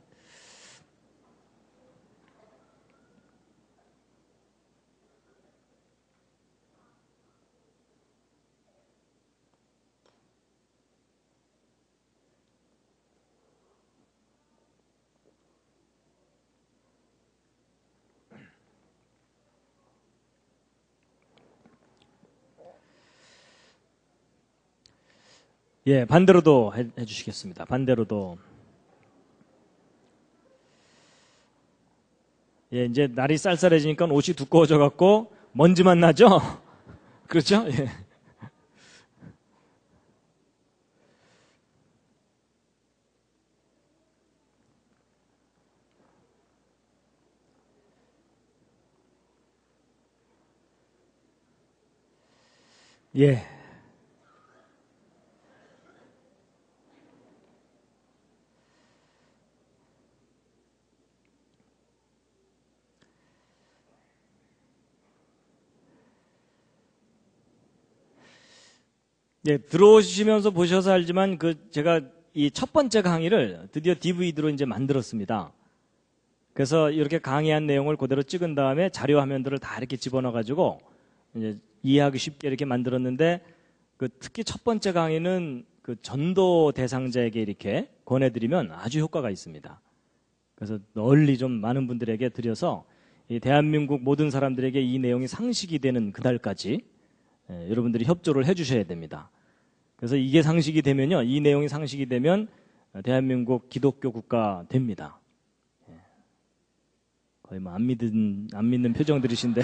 A: 예, 반대로도 해주시겠습니다. 반대로도. 예, 이제 날이 쌀쌀해지니까 옷이 두꺼워져 갖고 먼지만 나죠? 그렇죠? 예. 예. 예, 들어오시면서 보셔서 알지만 제가 이 첫 번째 강의를 드디어 DVD로 이제 만들었습니다. 그래서 이렇게 강의한 내용을 그대로 찍은 다음에 자료 화면들을 다 이렇게 집어넣어 가지고 이제 이해하기 쉽게 이렇게 만들었는데 특히 첫 번째 강의는 전도 대상자에게 이렇게 권해드리면 아주 효과가 있습니다. 그래서 널리 좀 많은 분들에게 드려서 이 대한민국 모든 사람들에게 이 내용이 상식이 되는 그날까지 여러분들이 협조를 해주셔야 됩니다. 그래서 이게 상식이 되면요, 이 내용이 상식이 되면 대한민국 기독교 국가 됩니다. 거의 뭐 안 믿는 표정들이신데.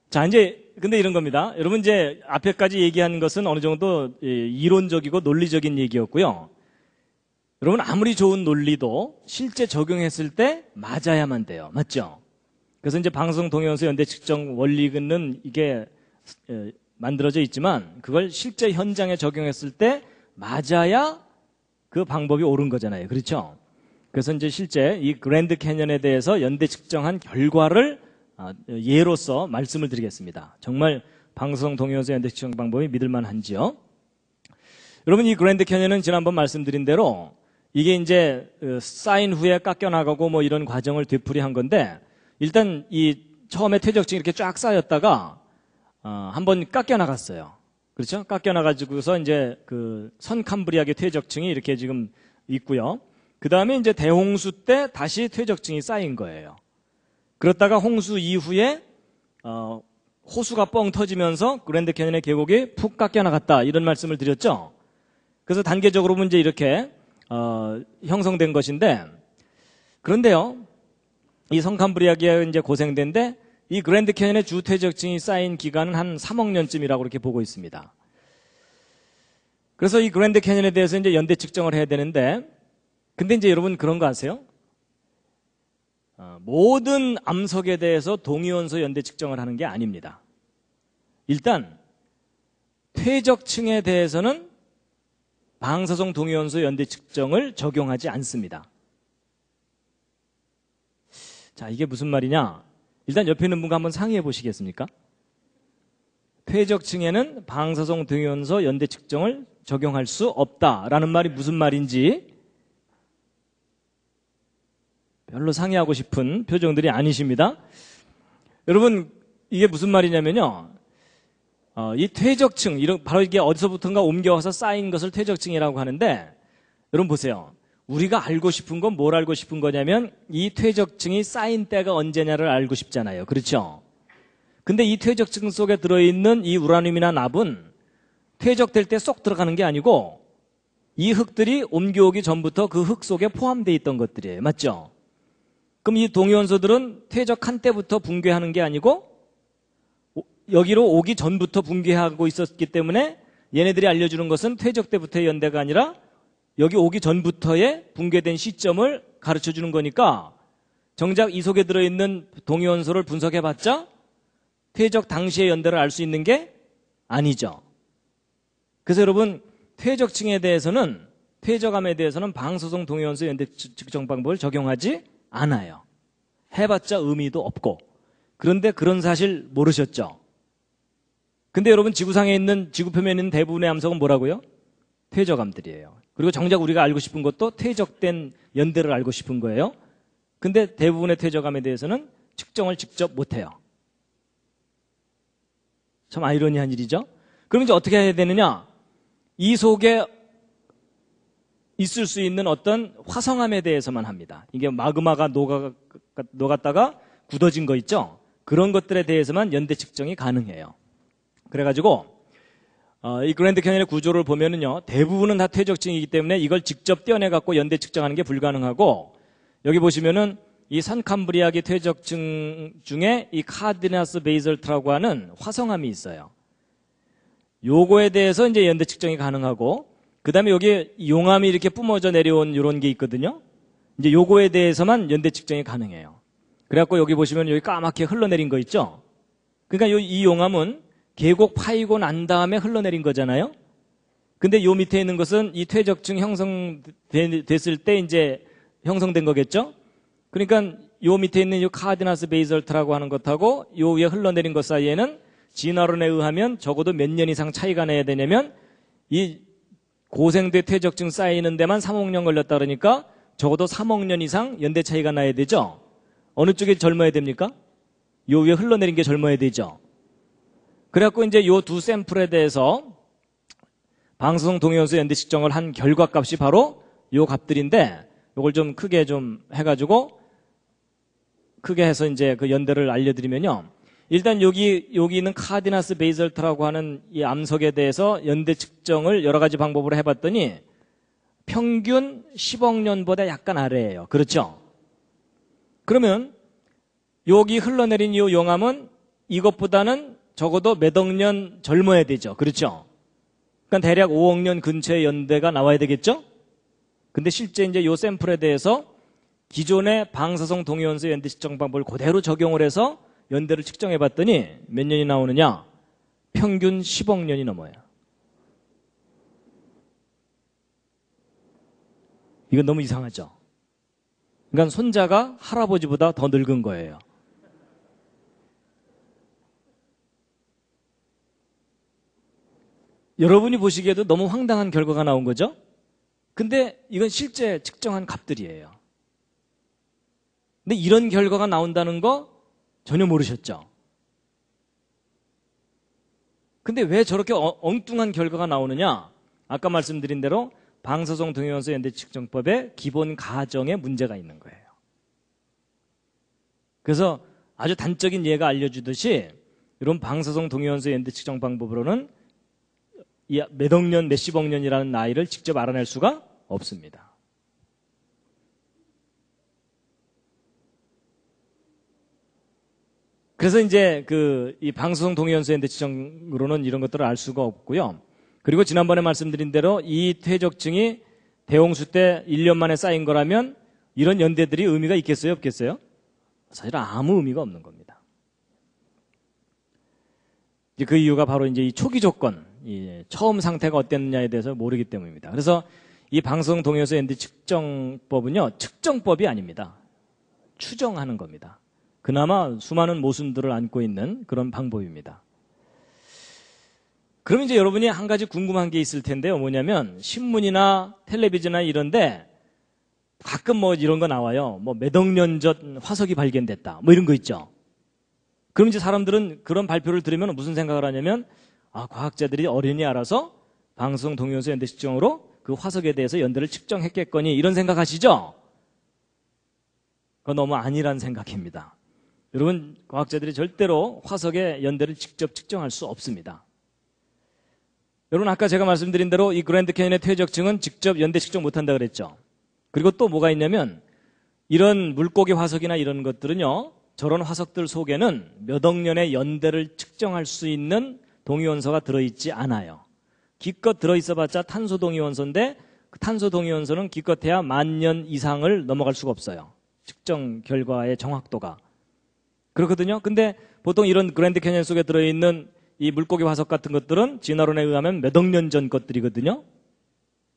A: 자, 이제 근데 이런 겁니다. 여러분 이제 앞에까지 얘기한 것은 어느 정도 이론적이고 논리적인 얘기였고요. 여러분 아무리 좋은 논리도 실제 적용했을 때 맞아야만 돼요. 맞죠? 그래서 이제 방송 동영상 연대 측정 원리는 이게 만들어져 있지만 그걸 실제 현장에 적용했을 때 맞아야 그 방법이 옳은 거잖아요. 그렇죠? 그래서 이제 실제 이 그랜드 캐년에 대해서 연대 측정한 결과를 예로서 말씀을 드리겠습니다. 정말 방송 동영상 연대 측정 방법이 믿을만한지요? 여러분 이 그랜드 캐년은 지난번 말씀드린 대로 이게 이제 쌓인 후에 깎여나가고 뭐 이런 과정을 되풀이한 건데 일단 이 처음에 퇴적층이 이렇게 쫙 쌓였다가 한번 깎여나갔어요. 그렇죠? 깎여나가지고서 이제 선캄브리아계 퇴적층이 이렇게 지금 있고요. 그 다음에 이제 대홍수 때 다시 퇴적층이 쌓인 거예요. 그렇다가 홍수 이후에 호수가 뻥 터지면서 그랜드 캐년의 계곡이 푹 깎여나갔다 이런 말씀을 드렸죠. 그래서 단계적으로 이제 이렇게 형성된 것인데 그런데요. 이 선캄브리아계가 이제 고생된데 이 그랜드 캐년의 주 퇴적층이 쌓인 기간은 한 3억 년쯤이라고 이렇게 보고 있습니다. 그래서 이 그랜드 캐년에 대해서 이제 연대 측정을 해야 되는데 근데 이제 여러분 그런 거 아세요? 모든 암석에 대해서 동위원소 연대 측정을 하는 게 아닙니다. 일단 퇴적층에 대해서는 방사성 동위원소 연대 측정을 적용하지 않습니다. 자, 이게 무슨 말이냐? 일단 옆에 있는 분과 한번 상의해 보시겠습니까? 퇴적층에는 방사성 동위원소 연대 측정을 적용할 수 없다라는 말이 무슨 말인지 별로 상의하고 싶은 표정들이 아니십니다. 여러분 이게 무슨 말이냐면요. 이 퇴적층, 바로 이게 어디서부턴가 옮겨와서 쌓인 것을 퇴적층이라고 하는데, 여러분 보세요. 우리가 알고 싶은 건 뭘 알고 싶은 거냐면 이 퇴적층이 쌓인 때가 언제냐를 알고 싶잖아요. 그렇죠? 근데 이 퇴적층 속에 들어있는 이 우라늄이나 납은 퇴적될 때 쏙 들어가는 게 아니고 이 흙들이 옮겨오기 전부터 그 흙 속에 포함되어 있던 것들이에요. 맞죠? 그럼 이 동위원소들은 퇴적한 때부터 붕괴하는 게 아니고 여기로 오기 전부터 붕괴하고 있었기 때문에 얘네들이 알려주는 것은 퇴적 때부터의 연대가 아니라 여기 오기 전부터의 붕괴된 시점을 가르쳐 주는 거니까 정작 이 속에 들어있는 동위원소를 분석해봤자 퇴적 당시의 연대를 알 수 있는 게 아니죠. 그래서 여러분 퇴적층에 대해서는 퇴적암에 대해서는 방사성 동위원소 연대 측정 방법을 적용하지 않아요. 해봤자 의미도 없고. 그런데 그런 사실 모르셨죠? 근데 여러분 지구상에 있는 지구 표면에 있는 대부분의 암석은 뭐라고요? 퇴적암들이에요. 그리고 정작 우리가 알고 싶은 것도 퇴적된 연대를 알고 싶은 거예요. 근데 대부분의 퇴적암에 대해서는 측정을 직접 못해요. 참 아이러니한 일이죠. 그럼 이제 어떻게 해야 되느냐? 이 속에 있을 수 있는 어떤 화성암에 대해서만 합니다. 이게 마그마가 녹았다가 굳어진 거 있죠? 그런 것들에 대해서만 연대 측정이 가능해요. 그래가지고 이 그랜드 캐니언의 구조를 보면은요, 대부분은 다 퇴적층이기 때문에 이걸 직접 떼어내갖고 연대 측정하는 게 불가능하고, 여기 보시면은 이 산캄브리아기 퇴적층 중에 이 카디나스 베이설트라고 하는 화성암이 있어요. 요거에 대해서 이제 연대 측정이 가능하고, 그 다음에 여기 용암이 이렇게 뿜어져 내려온 이런 게 있거든요. 이제 요거에 대해서만 연대 측정이 가능해요. 그래갖고 여기 보시면 여기 까맣게 흘러내린 거 있죠? 그러니까 이 용암은 계곡 파이고 난 다음에 흘러내린 거잖아요. 근데 요 밑에 있는 것은 이 퇴적층 형성됐을 때 이제 형성된 거겠죠. 그러니까 요 밑에 있는 이 카디나스 베이설트라고 하는 것하고 요 위에 흘러내린 것 사이에는 진화론에 의하면 적어도 몇 년 이상 차이가 나야 되냐면 이 고생대 퇴적층 쌓이는 데만 3억 년 걸렸다 그러니까 적어도 3억 년 이상 연대 차이가 나야 되죠. 어느 쪽이 젊어야 됩니까? 요 위에 흘러내린 게 젊어야 되죠. 그래갖고 이제 요 두 샘플에 대해서 방사성 동위원소 연대 측정을 한 결과값이 바로 요 값들인데, 요걸 좀 크게 좀 해가지고 크게 해서 이제 그 연대를 알려드리면요. 일단 여기 있는 카디나스 베이설트라고 하는 이 암석에 대해서 연대 측정을 여러 가지 방법으로 해봤더니 평균 10억 년보다 약간 아래예요. 그렇죠? 그러면 여기 흘러내린 이 용암은 이것보다는 적어도 몇 억 년 젊어야 되죠. 그렇죠? 그러니까 대략 5억 년 근처의 연대가 나와야 되겠죠? 근데 실제 이제 요 샘플에 대해서 기존의 방사성 동위원소 연대 측정 방법을 그대로 적용을 해서 연대를 측정해 봤더니 몇 년이 나오느냐? 평균 10억 년이 넘어요. 이건 너무 이상하죠? 그러니까 손자가 할아버지보다 더 늙은 거예요. 여러분이 보시기에도 너무 황당한 결과가 나온 거죠? 근데 이건 실제 측정한 값들이에요. 근데 이런 결과가 나온다는 거 전혀 모르셨죠? 근데 왜 저렇게 엉뚱한 결과가 나오느냐? 아까 말씀드린 대로 방사성 동위원소 연대 측정법의 기본 가정에 문제가 있는 거예요. 그래서 아주 단적인 예가 알려주듯이 이런 방사성 동위원소 연대 측정 방법으로는 몇억 년, 몇십억 년이라는 나이를 직접 알아낼 수가 없습니다. 그래서 이제 이 방사성 동위원소 연대 측정으로는 이런 것들을 알 수가 없고요. 그리고 지난번에 말씀드린 대로 이 퇴적층이 대홍수 때 1년 만에 쌓인 거라면 이런 연대들이 의미가 있겠어요, 없겠어요? 사실 아무 의미가 없는 겁니다. 이제 그 이유가 바로 이제 이 초기 조건, 처음 상태가 어땠느냐에 대해서 모르기 때문입니다. 그래서 이 방사성 동위원소 연대 측정법은요, 측정법이 아닙니다. 추정하는 겁니다. 그나마 수많은 모순들을 안고 있는 그런 방법입니다. 그럼 이제 여러분이 한 가지 궁금한 게 있을 텐데요. 뭐냐면 신문이나 텔레비전이나 이런데 가끔 뭐 이런 거 나와요. 뭐 몇 억 년 전 화석이 발견됐다. 뭐 이런 거 있죠. 그럼 이제 사람들은 그런 발표를 들으면 무슨 생각을 하냐면 과학자들이 어련히 알아서 방사성 동위원소 연대 측정으로 그 화석에 대해서 연대를 측정했겠거니 이런 생각하시죠? 그건 너무 아니란 생각입니다. 여러분, 과학자들이 절대로 화석의 연대를 직접 측정할 수 없습니다. 여러분, 아까 제가 말씀드린 대로 이 그랜드 캐니언의 퇴적층은 직접 연대 측정 못한다 그랬죠. 그리고 또 뭐가 있냐면 이런 물고기 화석이나 이런 것들은요, 저런 화석들 속에는 몇 억 년의 연대를 측정할 수 있는 동위원소가 들어있지 않아요. 기껏 들어있어봤자 탄소 동위원소인데 그 탄소 동위원소는 기껏해야 10,000년 이상을 넘어갈 수가 없어요. 측정 결과의 정확도가. 그렇거든요. 근데 보통 이런 그랜드 캐니언 속에 들어있는 이 물고기 화석 같은 것들은 진화론에 의하면 몇 억 년 전 것들이거든요.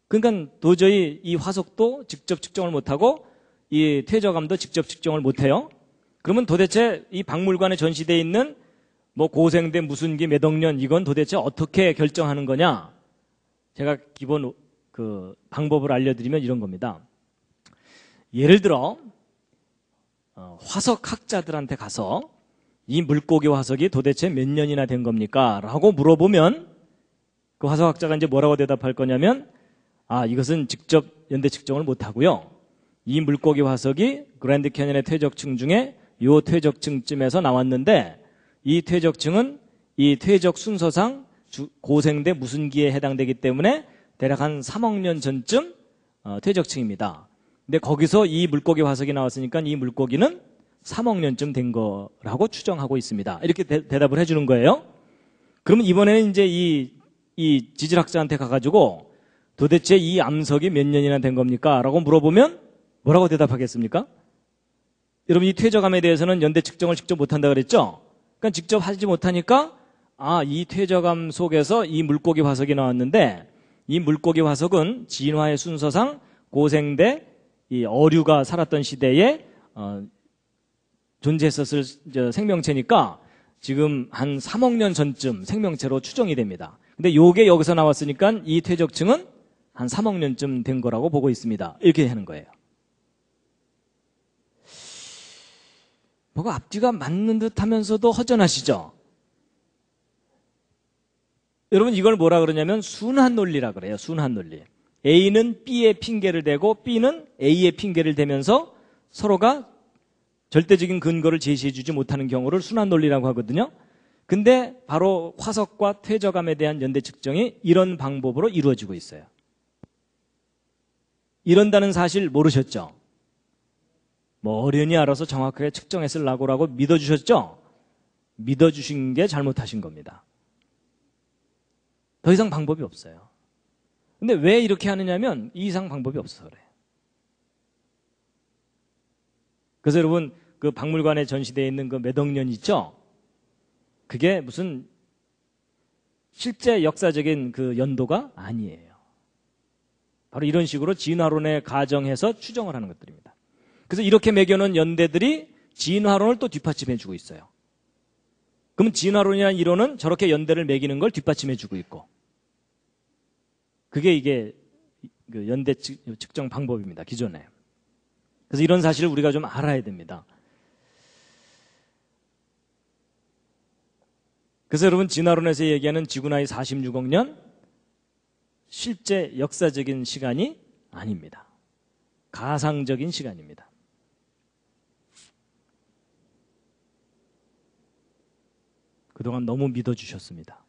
A: 그러니까 도저히 이 화석도 직접 측정을 못하고 이 퇴적암도 직접 측정을 못해요. 그러면 도대체 이 박물관에 전시되어 있는 뭐 고생대 무슨 기 몇 억 년 이건 도대체 어떻게 결정하는 거냐? 제가 기본 그 방법을 알려드리면 이런 겁니다. 예를 들어 화석학자들한테 가서 이 물고기 화석이 도대체 몇 년이나 된 겁니까? 라고 물어보면 그 화석학자가 이제 뭐라고 대답할 거냐면 이것은 직접 연대 측정을 못하고요. 이 물고기 화석이 그랜드 캐니언의 퇴적층 중에 이 퇴적층쯤에서 나왔는데 이 퇴적층은 이 퇴적 순서상 고생대 무슨 기에 해당되기 때문에 대략 한 3억 년 전쯤 퇴적층입니다. 근데 거기서 이 물고기 화석이 나왔으니까 이 물고기는 3억 년쯤 된 거라고 추정하고 있습니다. 이렇게 대답을 해주는 거예요. 그러면 이번에는 이제 이 지질학자한테 가가지고 도대체 이 암석이 몇 년이나 된 겁니까? 라고 물어보면 뭐라고 대답하겠습니까? 여러분, 이 퇴적암에 대해서는 연대 측정을 직접 못한다 그랬죠? 그러니까 직접 하지 못하니까 이 퇴적암 속에서 이 물고기 화석이 나왔는데 이 물고기 화석은 진화의 순서상 고생대 이 어류가 살았던 시대에 존재했었을 생명체니까 지금 한 3억 년 전쯤 생명체로 추정이 됩니다. 근데 요게 여기서 나왔으니까 이 퇴적층은 한 3억 년쯤 된 거라고 보고 있습니다. 이렇게 하는 거예요. 뭐가 앞뒤가 맞는 듯 하면서도 허전하시죠? 여러분, 이걸 뭐라 그러냐면 순환 논리라 그래요. 순환 논리. A는 B에 핑계를 대고 B는 A에 핑계를 대면서 서로가 절대적인 근거를 제시해주지 못하는 경우를 순환 논리라고 하거든요. 근데 바로 화석과 퇴적암에 대한 연대 측정이 이런 방법으로 이루어지고 있어요. 이런다는 사실 모르셨죠? 뭐 어련히 알아서 정확하게 측정했을라고 믿어주셨죠? 믿어주신 게 잘못하신 겁니다. 더 이상 방법이 없어요. 근데 왜 이렇게 하느냐면 이 이상 방법이 없어서 그래요. 그래서 여러분, 그 박물관에 전시되어 있는 그 몇 억 년 있죠? 그게 무슨 실제 역사적인 그 연도가 아니에요. 바로 이런 식으로 진화론에 가정해서 추정을 하는 것들입니다. 그래서 이렇게 매겨놓은 연대들이 진화론을 또 뒷받침해주고 있어요. 그럼 진화론이라는 이론은 저렇게 연대를 매기는 걸 뒷받침해주고 있고, 그게 이게 그 연대 측정 방법입니다. 기존에. 그래서 이런 사실을 우리가 좀 알아야 됩니다. 그래서 여러분, 진화론에서 얘기하는 지구 나이 46억 년 실제 역사적인 시간이 아닙니다. 가상적인 시간입니다. 그동안 너무 믿어주셨습니다.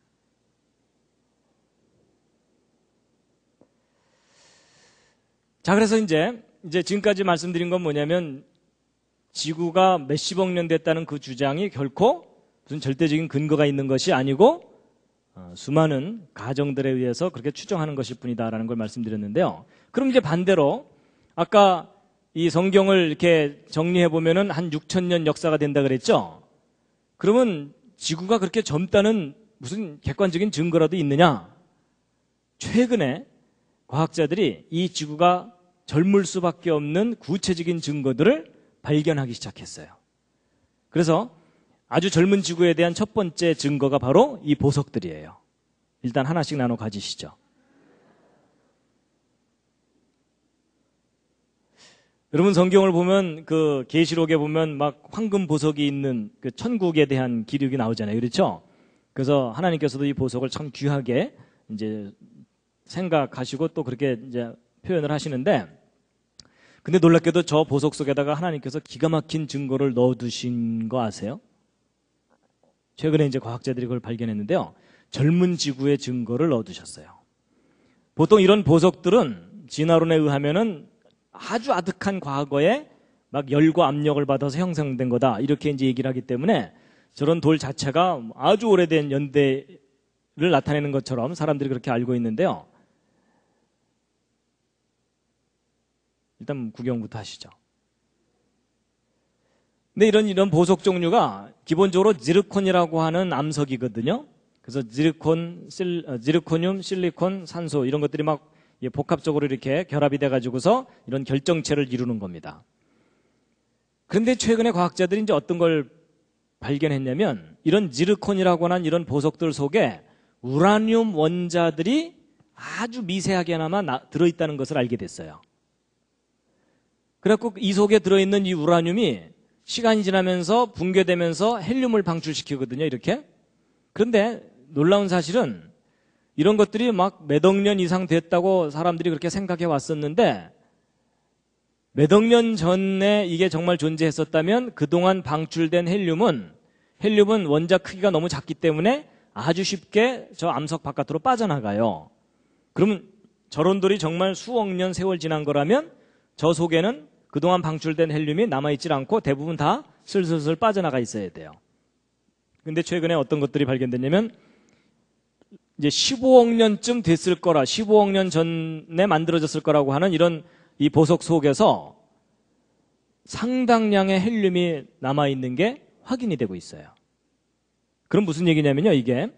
A: 자, 그래서 이제 지금까지 말씀드린 건 뭐냐면 지구가 몇십억 년 됐다는 그 주장이 결코 무슨 절대적인 근거가 있는 것이 아니고 수많은 가정들에 의해서 그렇게 추정하는 것일 뿐이다라는 걸 말씀드렸는데요. 그럼 이제 반대로 아까 이 성경을 이렇게 정리해 보면은 한 6,000년 역사가 된다 그랬죠? 그러면 지구가 그렇게 젊다는 무슨 객관적인 증거라도 있느냐? 최근에 과학자들이 이 지구가 젊을 수밖에 없는 구체적인 증거들을 발견하기 시작했어요. 그래서 아주 젊은 지구에 대한 첫 번째 증거가 바로 이 보석들이에요. 일단 하나씩 나눠 가지시죠. 여러분, 성경을 보면 그 계시록에 보면 막 황금 보석이 있는 그 천국에 대한 기록이 나오잖아요. 그렇죠? 그래서 하나님께서도 이 보석을 참 귀하게 이제 생각하시고 또 그렇게 이제 표현을 하시는데, 근데 놀랍게도 저 보석 속에다가 하나님께서 기가 막힌 증거를 넣어두신 거 아세요? 최근에 이제 과학자들이 그걸 발견했는데요. 젊은 지구의 증거를 넣어두셨어요. 보통 이런 보석들은 진화론에 의하면은 아주 아득한 과거에 막 열과 압력을 받아서 형성된 거다, 이렇게 이제 얘기를 하기 때문에 저런 돌 자체가 아주 오래된 연대를 나타내는 것처럼 사람들이 그렇게 알고 있는데요. 일단 구경부터 하시죠. 근데 이런 보석 종류가 기본적으로 지르콘이라고 하는 암석이거든요. 그래서 지르코늄, 실리콘, 산소 이런 것들이 막 복합적으로 이렇게 결합이 돼가지고서 이런 결정체를 이루는 겁니다. 그런데 최근에 과학자들이 이제 어떤 걸 발견했냐면, 이런 지르콘이라고 하는 이런 보석들 속에 우라늄 원자들이 아주 미세하게나마 들어있다는 것을 알게 됐어요. 그래갖고 이 속에 들어있는 이 우라늄이 시간이 지나면서 붕괴되면서 헬륨을 방출시키거든요, 이렇게. 그런데 놀라운 사실은 이런 것들이 막 몇 억 년 이상 됐다고 사람들이 그렇게 생각해 왔었는데, 몇 억 년 전에 이게 정말 존재했었다면 그동안 방출된 헬륨은 원자 크기가 너무 작기 때문에 아주 쉽게 저 암석 바깥으로 빠져나가요. 그러면 저런 돌이 정말 수억 년 세월 지난 거라면 저 속에는 그동안 방출된 헬륨이 남아있질 않고 대부분 다 슬슬슬 빠져나가 있어야 돼요. 근데 최근에 어떤 것들이 발견됐냐면, 이제 15억 년쯤 됐을 거라, 15억 년 전에 만들어졌을 거라고 하는 이런 이 보석 속에서 상당량의 헬륨이 남아있는 게 확인이 되고 있어요. 그럼 무슨 얘기냐면요, 이게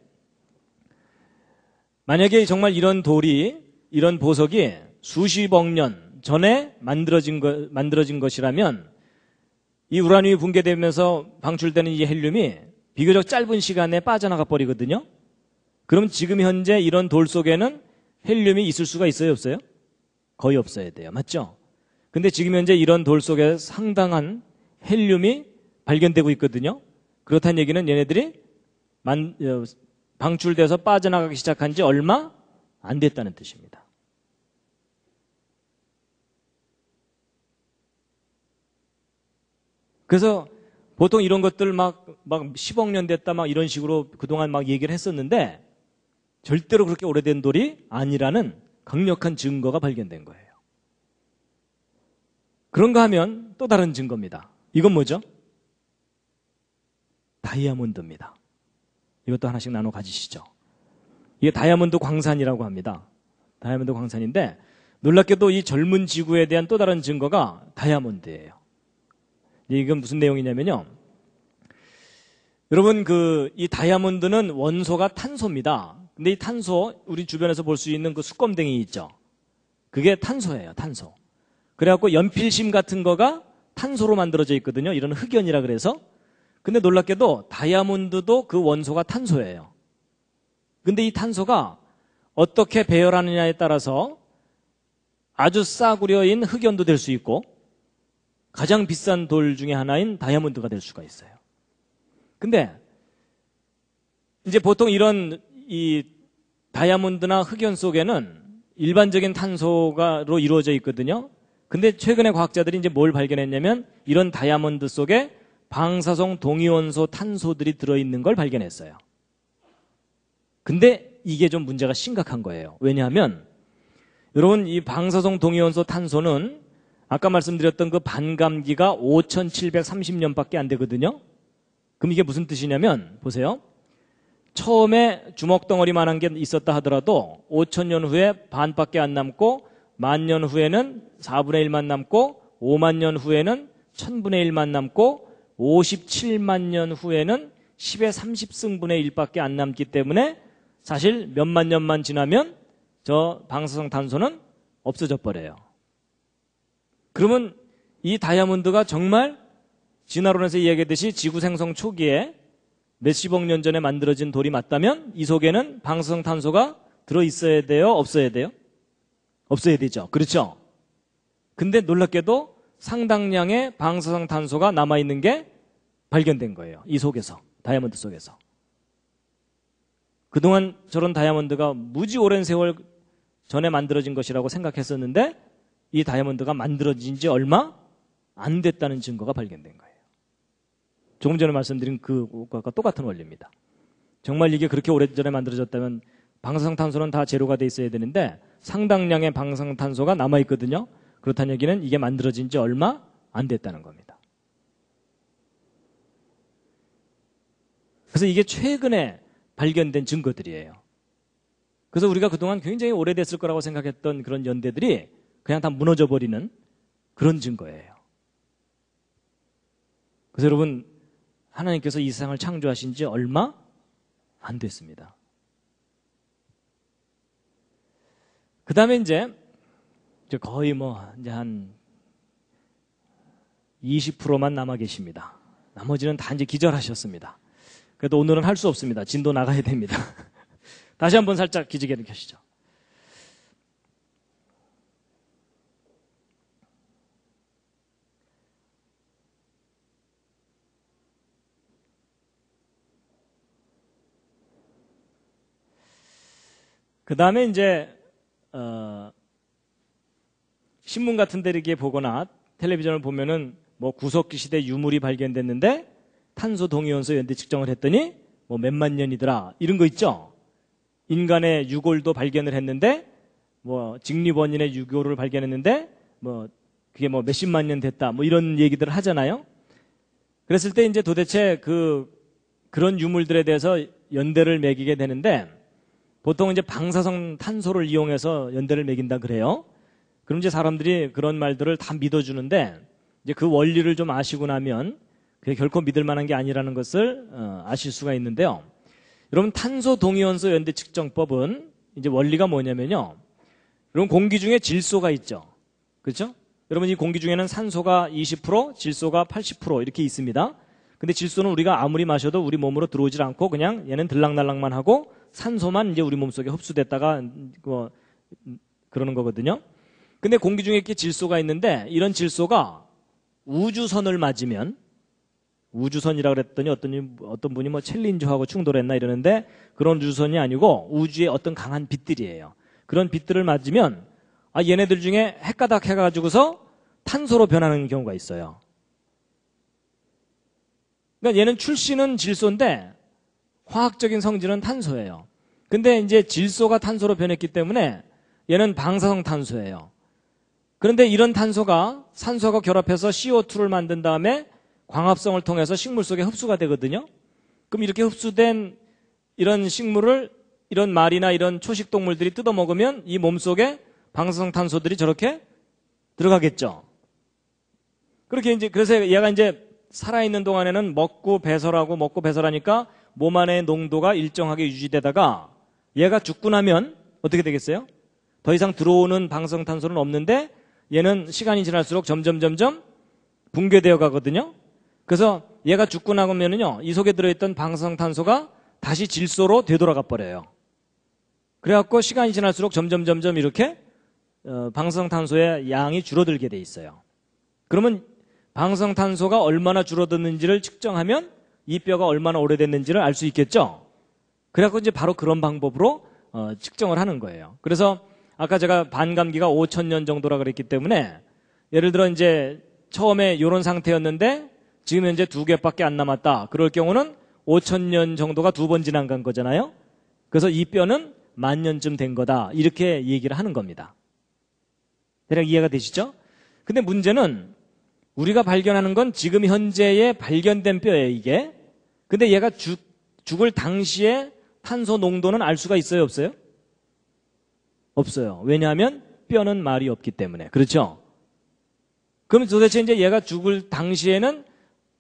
A: 만약에 정말 이런 보석이 수십억 년 전에 만들어진 것이라면 이 우라늄이 붕괴되면서 방출되는 이 헬륨이 비교적 짧은 시간에 빠져나가 버리거든요. 그럼 지금 현재 이런 돌 속에는 헬륨이 있을 수가 있어요, 없어요? 거의 없어야 돼요. 맞죠? 근데 지금 현재 이런 돌 속에 상당한 헬륨이 발견되고 있거든요. 그렇다는 얘기는 얘네들이 방출돼서 빠져나가기 시작한 지 얼마 안 됐다는 뜻입니다. 그래서 보통 이런 것들 막 10억 년 됐다 막 이런 식으로 그동안 막 얘기를 했었는데, 절대로 그렇게 오래된 돌이 아니라는 강력한 증거가 발견된 거예요. 그런가 하면 또 다른 증거입니다. 이건 뭐죠? 다이아몬드입니다. 이것도 하나씩 나눠 가지시죠. 이게 다이아몬드 광산이라고 합니다. 다이아몬드 광산인데, 놀랍게도 이 젊은 지구에 대한 또 다른 증거가 다이아몬드예요. 이건 무슨 내용이냐면요, 여러분 이 다이아몬드는 원소가 탄소입니다. 근데 이 탄소, 우리 주변에서 볼 수 있는 그 수검댕이 있죠, 그게 탄소예요, 탄소. 그래갖고 연필심 같은 거가 탄소로 만들어져 있거든요. 이런 흑연이라 그래서. 근데 놀랍게도 다이아몬드도 그 원소가 탄소예요. 근데 이 탄소가 어떻게 배열하느냐에 따라서 아주 싸구려인 흑연도 될 수 있고 가장 비싼 돌 중에 하나인 다이아몬드가 될 수가 있어요. 근데 이제 보통 이런 이 다이아몬드나 흑연 속에는 일반적인 탄소로 이루어져 있거든요. 근데 최근에 과학자들이 이제 뭘 발견했냐면, 이런 다이아몬드 속에 방사성 동위원소 탄소들이 들어있는 걸 발견했어요. 근데 이게 좀 문제가 심각한 거예요. 왜냐하면 여러분, 이 방사성 동위원소 탄소는 아까 말씀드렸던 그 반감기가 5730년밖에 안 되거든요. 그럼 이게 무슨 뜻이냐면, 보세요. 처음에 주먹덩어리만한 게 있었다 하더라도 5000년 후에 반밖에 안 남고, 10,000년 후에는 4분의 1만 남고, 5만 년 후에는 1000분의 1만 남고, 57만 년 후에는 10의 30승분의 1밖에 안 남기 때문에 사실 몇만 년만 지나면 저 방사성 탄소는 없어져 버려요. 그러면 이 다이아몬드가 정말 진화론에서 이야기했듯이 지구 생성 초기에 몇십억 년 전에 만들어진 돌이 맞다면 이 속에는 방사성 탄소가 들어있어야 돼요, 없어야 돼요? 없어야 되죠. 그렇죠? 근데 놀랍게도 상당량의 방사성 탄소가 남아있는 게 발견된 거예요. 이 속에서, 다이아몬드 속에서. 그동안 저런 다이아몬드가 무지 오랜 세월 전에 만들어진 것이라고 생각했었는데 이 다이아몬드가 만들어진 지 얼마 안 됐다는 증거가 발견된 거예요. 조금 전에 말씀드린 그것과 똑같은 원리입니다. 정말 이게 그렇게 오래전에 만들어졌다면 방사성탄소는 다 제로가 돼 있어야 되는데 상당량의 방사성탄소가 남아있거든요. 그렇다는 얘기는 이게 만들어진 지 얼마 안 됐다는 겁니다. 그래서 이게 최근에 발견된 증거들이에요. 그래서 우리가 그동안 굉장히 오래됐을 거라고 생각했던 그런 연대들이 그냥 다 무너져 버리는 그런 증거예요. 그래서 여러분, 하나님께서 이 세상을 창조하신 지 얼마 안 됐습니다. 그 다음에 이제 거의 이제 한 20%만 남아 계십니다. 나머지는 다 이제 기절하셨습니다. 그래도 오늘은 할 수 없습니다. 진도 나가야 됩니다. 다시 한번 살짝 기지개를 켜시죠. 그 다음에 이제 신문 같은 데 이렇게 보거나 텔레비전을 보면은 뭐 구석기 시대 유물이 발견됐는데 탄소 동위원소 연대 측정을 했더니 뭐 몇만 년이더라 이런 거 있죠. 인간의 유골도 발견을 했는데 뭐 직립원인의 유골을 발견했는데 뭐 그게 뭐 몇십만 년 됐다 뭐 이런 얘기들을 하잖아요. 그랬을 때 이제 도대체 그런 유물들에 대해서 연대를 매기게 되는데 보통 이제 방사성 탄소를 이용해서 연대를 매긴다 그래요. 그럼 이제 사람들이 그런 말들을 다 믿어주는데 이제 그 원리를 좀 아시고 나면 그게 결코 믿을 만한 게 아니라는 것을 아실 수가 있는데요. 여러분, 탄소 동위원소 연대 측정법은 이제 원리가 뭐냐면요. 여러분, 공기 중에 질소가 있죠. 그렇죠? 여러분, 이 공기 중에는 산소가 20%, 질소가 80% 이렇게 있습니다. 근데 질소는 우리가 아무리 마셔도 우리 몸으로 들어오질 않고 그냥 얘는 들락날락만 하고 산소만 이제 우리 몸속에 흡수됐다가 그러는 거거든요. 근데 공기 중에 이렇게 질소가 있는데 이런 질소가 우주선을 맞으면 우주선이라고 그랬더니 어떤 분이 뭐 챌린저하고 충돌했나 이러는데 그런 우주선이 아니고 우주의 어떤 강한 빛들이에요. 그런 빛들을 맞으면 얘네들 중에 핵가닥 해가지고서 탄소로 변하는 경우가 있어요. 그러니까 얘는 출시는 질소인데 화학적인 성질은 탄소예요. 근데 이제 질소가 탄소로 변했기 때문에 얘는 방사성 탄소예요. 그런데 이런 탄소가 산소가 결합해서 CO2를 만든 다음에 광합성을 통해서 식물 속에 흡수가 되거든요. 그럼 이렇게 흡수된 이런 식물을 이런 말이나 이런 초식 동물들이 뜯어 먹으면 이 몸속에 방사성 탄소들이 저렇게 들어가겠죠. 그렇게 이제 그래서 얘가 이제 살아있는 동안에는 먹고 배설하니까 몸 안의 농도가 일정하게 유지되다가 얘가 죽고 나면 어떻게 되겠어요? 더 이상 들어오는 방사성 탄소는 없는데 얘는 시간이 지날수록 점점 붕괴되어 가거든요. 그래서 얘가 죽고 나면은요, 이 속에 들어있던 방사성 탄소가 다시 질소로 되돌아가 버려요. 그래갖고 시간이 지날수록 점점 이렇게 방사성 탄소의 양이 줄어들게 돼 있어요. 그러면 방사성 탄소가 얼마나 줄어들는지를 측정하면 이 뼈가 얼마나 오래됐는지를 알 수 있겠죠. 그래갖고 이제 바로 그런 방법으로 측정을 하는 거예요. 그래서 아까 제가 반감기가 5,000년 정도라 그랬기 때문에 예를 들어 이제 처음에 이런 상태였는데 지금 현재 2개밖에 안 남았다. 그럴 경우는 5,000년 정도가 2번 지난 간 거잖아요. 그래서 이 뼈는 10,000년쯤 된 거다. 이렇게 얘기를 하는 겁니다. 대략 이해가 되시죠? 근데 문제는 우리가 발견하는 건 지금 현재에 발견된 뼈예요, 이게. 근데 얘가 죽을 당시에 탄소 농도는 알 수가 있어요, 없어요? 없어요. 왜냐하면 뼈는 말이 없기 때문에. 그렇죠? 그럼 도대체 이제 얘가 죽을 당시에는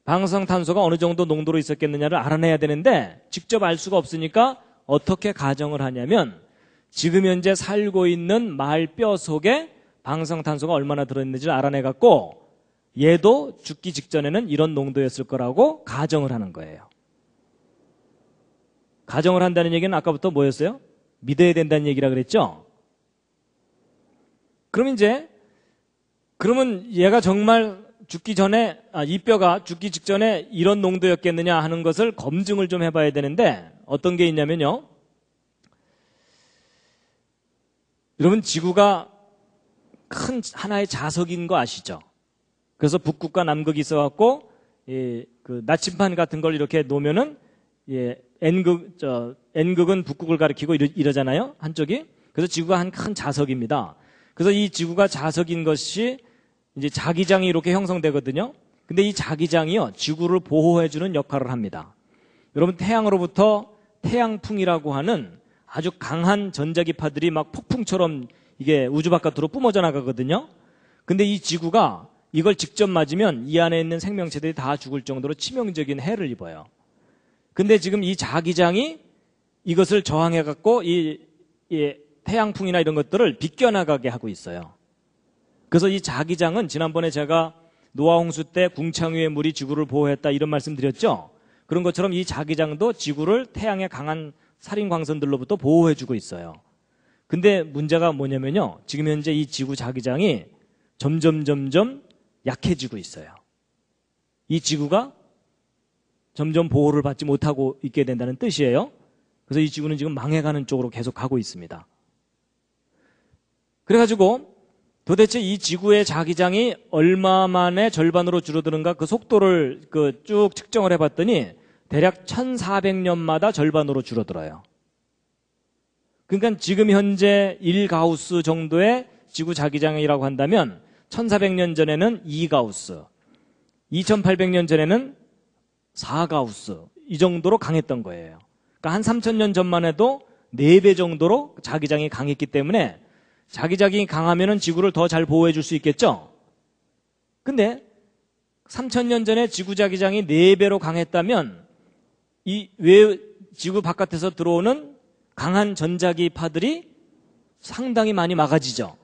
A: 방사성 탄소가 어느 정도 농도로 있었겠느냐를 알아내야 되는데 직접 알 수가 없으니까 어떻게 가정을 하냐면 지금 현재 살고 있는 말 뼈 속에 방사성 탄소가 얼마나 들어있는지를 알아내갖고 얘도 죽기 직전에는 이런 농도였을 거라고 가정을 하는 거예요. 가정을 한다는 얘기는 아까부터 뭐였어요? 믿어야 된다는 얘기라 그랬죠? 그러면 얘가 정말 죽기 전에, 이 뼈가 죽기 직전에 이런 농도였겠느냐 하는 것을 검증을 좀 해봐야 되는데 어떤 게 있냐면요. 여러분, 지구가 큰 하나의 자석인 거 아시죠? 그래서 북극과 남극이 있어갖고 그 나침반 같은 걸 이렇게 놓으면은 N극은 북극을 가리키고 이러잖아요, 한쪽이. 그래서 지구가 한 큰 자석입니다. 그래서 이 지구가 자석인 것이 이제 자기장이 이렇게 형성되거든요. 근데 이 자기장이요, 지구를 보호해주는 역할을 합니다. 여러분, 태양으로부터 태양풍이라고 하는 아주 강한 전자기파들이 막 폭풍처럼 이게 우주 바깥으로 뿜어져 나가거든요. 근데 이 지구가 이걸 직접 맞으면 이 안에 있는 생명체들이 다 죽을 정도로 치명적인 해를 입어요. 근데 지금 이 자기장이 이것을 저항해갖고 이 태양풍이나 이런 것들을 비껴나가게 하고 있어요. 그래서 이 자기장은 지난번에 제가 노아 홍수 때 궁창유의 물이 지구를 보호했다 이런 말씀 드렸죠. 그런 것처럼 이 자기장도 지구를 태양의 강한 살인 광선들로부터 보호해주고 있어요. 근데 문제가 뭐냐면요, 지금 현재 이 지구 자기장이 점점 약해지고 있어요. 이 지구가 점점 보호를 받지 못하고 있게 된다는 뜻이에요. 그래서 이 지구는 지금 망해가는 쪽으로 계속 가고 있습니다. 그래가지고 도대체 이 지구의 자기장이 얼마 만에 절반으로 줄어드는가 그 속도를 쭉 측정을 해봤더니 대략 1400년마다 절반으로 줄어들어요. 그러니까 지금 현재 1가우스 정도의 지구 자기장이라고 한다면 1400년 전에는 2가우스, 2800년 전에는 4가우스 이 정도로 강했던 거예요. 그러니까 한 3000년 전만 해도 4배 정도로 자기장이 강했기 때문에 자기장이 강하면은 지구를 더 잘 보호해 줄 수 있겠죠? 근데 3000년 전에 지구 자기장이 4배로 강했다면 왜 지구 바깥에서 들어오는 강한 전자기파들이 상당히 많이 막아지죠.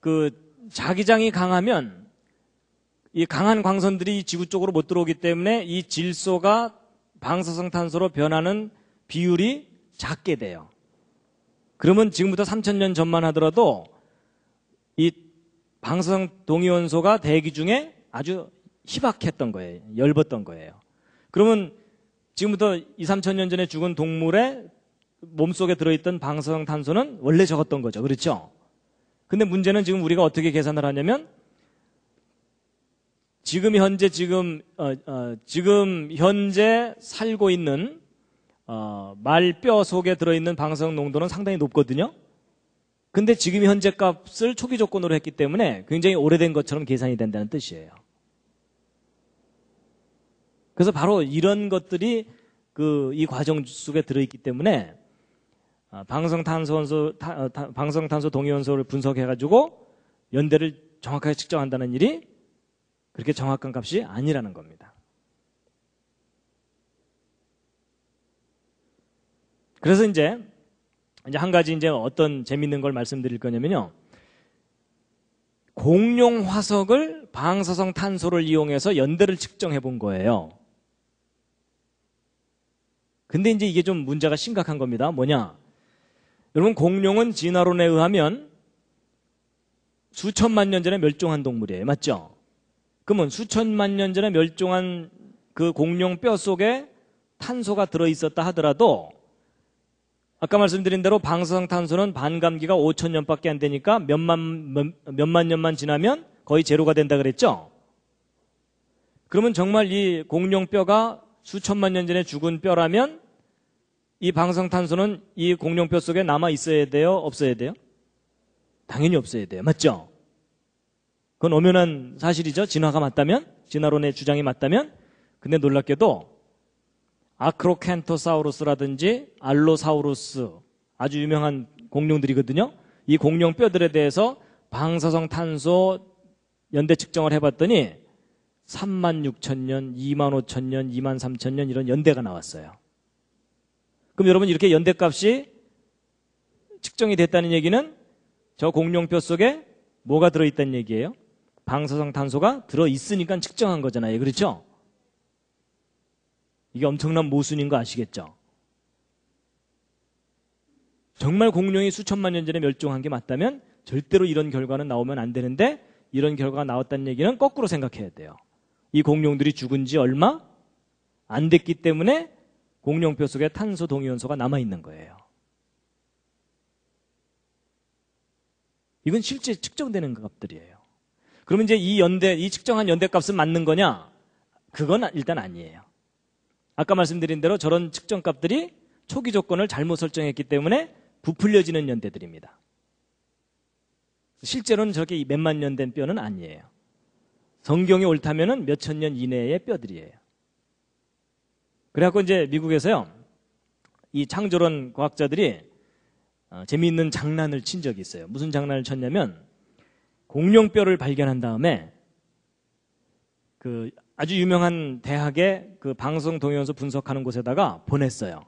A: 그 자기장이 강하면 이 강한 광선들이 지구 쪽으로 못 들어오기 때문에 이 질소가 방사성탄소로 변하는 비율이 작게 돼요. 그러면 지금부터 3000년 전만 하더라도 이 방사성 동위원소가 대기 중에 아주 희박했던 거예요. 엷었던 거예요. 그러면 지금부터 2~3000년 전에 죽은 동물의 몸속에 들어있던 방사성 탄소는 원래 적었던 거죠. 그렇죠? 근데 문제는 지금 우리가 어떻게 계산을 하냐면 지금 현재 살고 있는 말뼈 속에 들어있는 방사성 농도는 상당히 높거든요. 근데 지금 현재 값을 초기 조건으로 했기 때문에 굉장히 오래된 것처럼 계산이 된다는 뜻이에요. 그래서 바로 이런 것들이 이 과정 속에 들어있기 때문에 방사성탄소 동위원소를 분석해가지고 연대를 정확하게 측정한다는 일이 그렇게 정확한 값이 아니라는 겁니다. 그래서 이제 한 가지 어떤 재밌는 걸 말씀드릴 거냐면요. 공룡 화석을 방사성 탄소를 이용해서 연대를 측정해 본 거예요. 근데 이제 이게 좀 문제가 심각한 겁니다. 뭐냐? 여러분, 공룡은 진화론에 의하면 수천만 년 전에 멸종한 동물이에요. 맞죠? 그러면 수천만 년 전에 멸종한 그 공룡 뼈 속에 탄소가 들어있었다 하더라도 아까 말씀드린 대로 방사성 탄소는 반감기가 5000년밖에 안 되니까 몇만 년만 지나면 거의 제로가 된다 그랬죠? 그러면 정말 이 공룡 뼈가 수천만 년 전에 죽은 뼈라면 이 방사성 탄소는 이 공룡 뼈 속에 남아 있어야 돼요? 없어야 돼요? 당연히 없어야 돼요. 맞죠? 그건 엄연한 사실이죠. 진화가 맞다면, 진화론의 주장이 맞다면. 근데 놀랍게도 아크로캔토사우루스라든지 알로사우루스, 아주 유명한 공룡들이거든요. 이 공룡 뼈들에 대해서 방사성 탄소 연대 측정을 해봤더니 36,000년, 25,000년, 23,000년 이런 연대가 나왔어요. 그럼 여러분, 이렇게 연대값이 측정이 됐다는 얘기는 저 공룡뼈 속에 뭐가 들어있다는 얘기예요? 방사성 탄소가 들어있으니까 측정한 거잖아요. 그렇죠? 이게 엄청난 모순인 거 아시겠죠? 정말 공룡이 수천만 년 전에 멸종한 게 맞다면 절대로 이런 결과는 나오면 안 되는데 이런 결과가 나왔다는 얘기는 거꾸로 생각해야 돼요. 이 공룡들이 죽은 지 얼마 안 됐기 때문에 공룡뼈 속에 탄소 동위원소가 남아있는 거예요. 이건 실제 측정되는 값들이에요. 그러면 이제 이 측정한 연대 값은 맞는 거냐? 그건 일단 아니에요. 아까 말씀드린 대로 저런 측정 값들이 초기 조건을 잘못 설정했기 때문에 부풀려지는 연대들입니다. 실제로는 저렇게 몇만 년 된 뼈는 아니에요. 성경이 옳다면은 몇천 년 이내의 뼈들이에요. 그래갖고 이제 미국에서요, 이 창조론 과학자들이 재미있는 장난을 친 적이 있어요. 무슨 장난을 쳤냐면, 공룡뼈를 발견한 다음에 그 아주 유명한 대학의 그 방송 동영상 분석하는 곳에다가 보냈어요.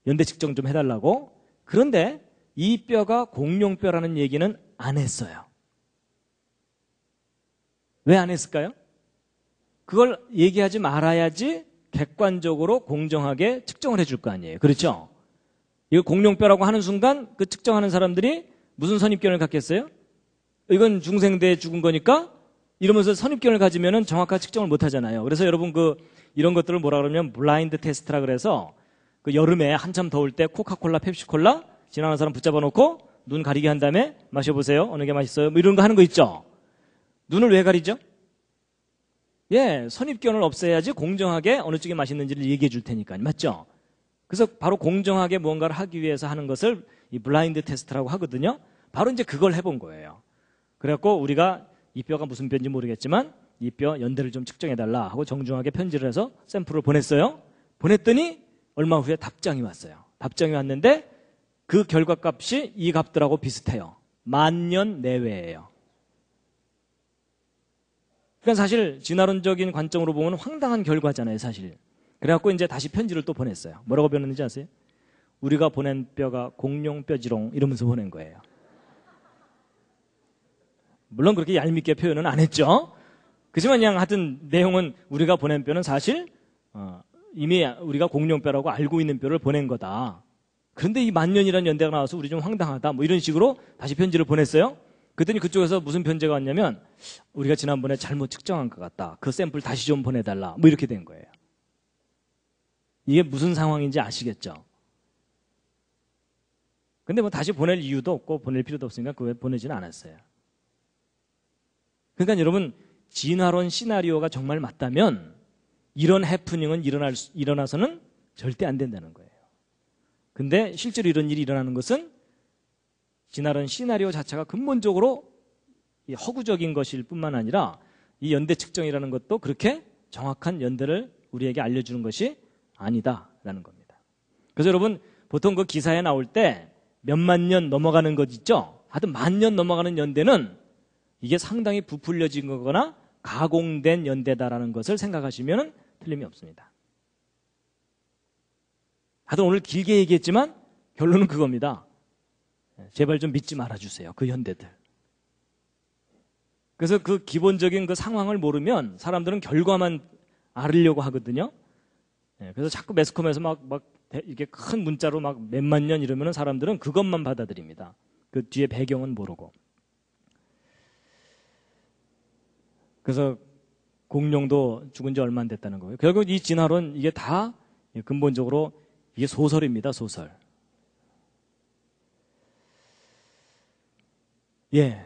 A: 연대 측정 좀 해달라고. 그런데 이 뼈가 공룡뼈라는 얘기는 안 했어요. 왜 안 했을까요? 그걸 얘기하지 말아야지 객관적으로 공정하게 측정을 해줄 거 아니에요. 그렇죠? 이거 공룡뼈라고 하는 순간 그 측정하는 사람들이 무슨 선입견을 갖겠어요? 이건 중생대에 죽은 거니까 이러면서 선입견을 가지면은 정확한 측정을 못 하잖아요. 그래서 여러분 이런 것들을 뭐라 그러면 블라인드 테스트라 그래서 그 여름에 한참 더울 때 코카콜라, 펩시콜라 지나가는 사람 붙잡아 놓고 눈 가리게 한 다음에 마셔보세요. 어느 게 맛있어요? 뭐 이런 거 하는 거 있죠? 눈을 왜 가리죠? 예, 선입견을 없애야지 공정하게 어느 쪽이 맛있는지를 얘기해 줄 테니까요. 맞죠? 그래서 바로 공정하게 무언가를 하기 위해서 하는 것을 이 블라인드 테스트라고 하거든요. 바로 이제 그걸 해본 거예요. 그래갖고 우리가 이 뼈가 무슨 뼈인지 모르겠지만 이 뼈 연대를 좀 측정해달라 하고 정중하게 편지를 해서 샘플을 보냈어요. 보냈더니 얼마 후에 답장이 왔어요. 답장이 왔는데 그 결과값이 이 값들하고 비슷해요. 10,000년 내외예요. 그러니까 사실 진화론적인 관점으로 보면 황당한 결과잖아요, 사실. 그래갖고 이제 다시 편지를 또 보냈어요. 뭐라고 보냈는지 아세요? 우리가 보낸 뼈가 공룡뼈지롱 이러면서 보낸 거예요. 물론 그렇게 얄밉게 표현은 안 했죠. 그렇지만 그냥 하여튼 내용은 우리가 보낸 뼈는 사실 이미 우리가 공룡뼈라고 알고 있는 뼈를 보낸 거다. 그런데 이 10,000년이라는 연대가 나와서 우리 좀 황당하다. 뭐 이런 식으로 다시 편지를 보냈어요. 그랬더니 그쪽에서 무슨 편지가 왔냐면 우리가 지난번에 잘못 측정한 것 같다. 그 샘플 다시 좀 보내달라. 뭐 이렇게 된 거예요. 이게 무슨 상황인지 아시겠죠? 근데 뭐 다시 보낼 이유도 없고 보낼 필요도 없으니까 그거 보내지는 않았어요. 그러니까 여러분 진화론 시나리오가 정말 맞다면 이런 해프닝은 일어나서는 절대 안 된다는 거예요. 근데 실제로 이런 일이 일어나는 것은 진화론 시나리오 자체가 근본적으로 허구적인 것일 뿐만 아니라 이 연대 측정이라는 것도 그렇게 정확한 연대를 우리에게 알려주는 것이 아니다라는 겁니다. 그래서 여러분 보통 그 기사에 나올 때 몇만 년 넘어가는 것 있죠? 하여튼 10,000년 넘어가는 연대는 이게 상당히 부풀려진 거거나 가공된 연대다라는 것을 생각하시면 틀림이 없습니다. 하여튼 오늘 길게 얘기했지만 결론은 그겁니다. 제발 좀 믿지 말아주세요. 그 연대들. 그래서 그 기본적인 그 상황을 모르면 사람들은 결과만 알으려고 하거든요. 그래서 자꾸 매스컴에서 막 이렇게 큰 문자로 막 몇만 년 이러면 사람들은 그것만 받아들입니다. 그 뒤에 배경은 모르고. 그래서 공룡도 죽은 지 얼마 안 됐다는 거예요. 결국 이 진화론 이게 다 근본적으로 이게 소설입니다. 소설. 예.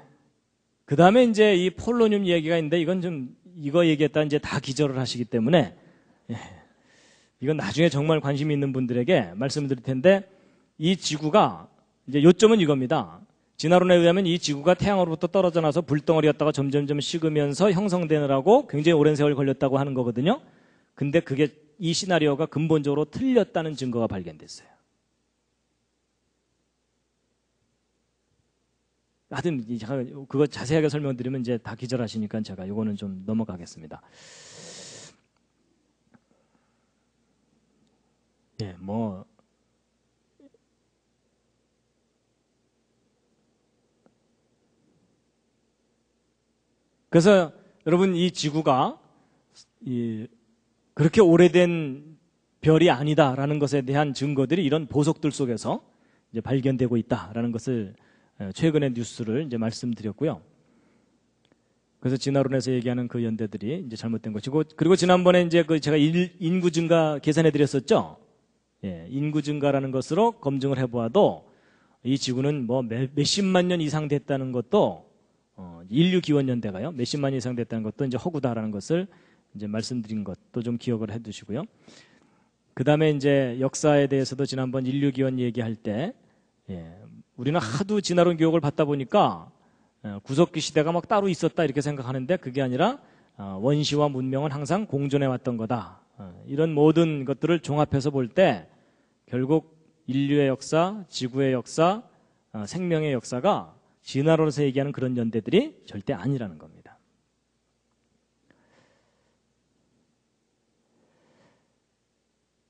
A: 그 다음에 이제 이 폴로늄 얘기가 있는데 이건 좀 이거 얘기했다 이제 다 기절을 하시기 때문에 예. 이건 나중에 정말 관심 있는 분들에게 말씀을 드릴 텐데 이 지구가 이제 요점은 이겁니다. 진화론에 의하면 이 지구가 태양으로부터 떨어져 나서 불덩어리였다가 점점점 식으면서 형성되느라고 굉장히 오랜 세월 걸렸다고 하는 거거든요. 근데 그게 이 시나리오가 근본적으로 틀렸다는 증거가 발견됐어요. 하여튼 제가 그거 자세하게 설명드리면 이제 다 기절하시니까 제가 이거는 좀 넘어가겠습니다. 예, 뭐 그래서 여러분 이 지구가 그렇게 오래된 별이 아니다라는 것에 대한 증거들이 이런 보석들 속에서 이제 발견되고 있다라는 것을 최근의 뉴스를 이제 말씀드렸고요. 그래서 진화론에서 얘기하는 그 연대들이 이제 잘못된 것이고, 그리고 지난번에 이제 그 제가 인구 증가 계산해 드렸었죠. 예, 인구 증가라는 것으로 검증을 해보아도 이 지구는 뭐 몇십만 년 이상 됐다는 것도 인류 기원 연대가요. 몇십만 년 이상 됐다는 것도 이제 허구다라는 것을 이제 말씀드린 것도 좀 기억을 해 두시고요. 그다음에 이제 역사에 대해서도 지난번 인류 기원 얘기할 때 우리는 하도 진화론 교육을 받다 보니까 구석기 시대가 막 따로 있었다 이렇게 생각하는데 그게 아니라 원시와 문명은 항상 공존해 왔던 거다. 이런 모든 것들을 종합해서 볼 때 결국 인류의 역사, 지구의 역사, 생명의 역사가 진화론에서 얘기하는 그런 연대들이 절대 아니라는 겁니다.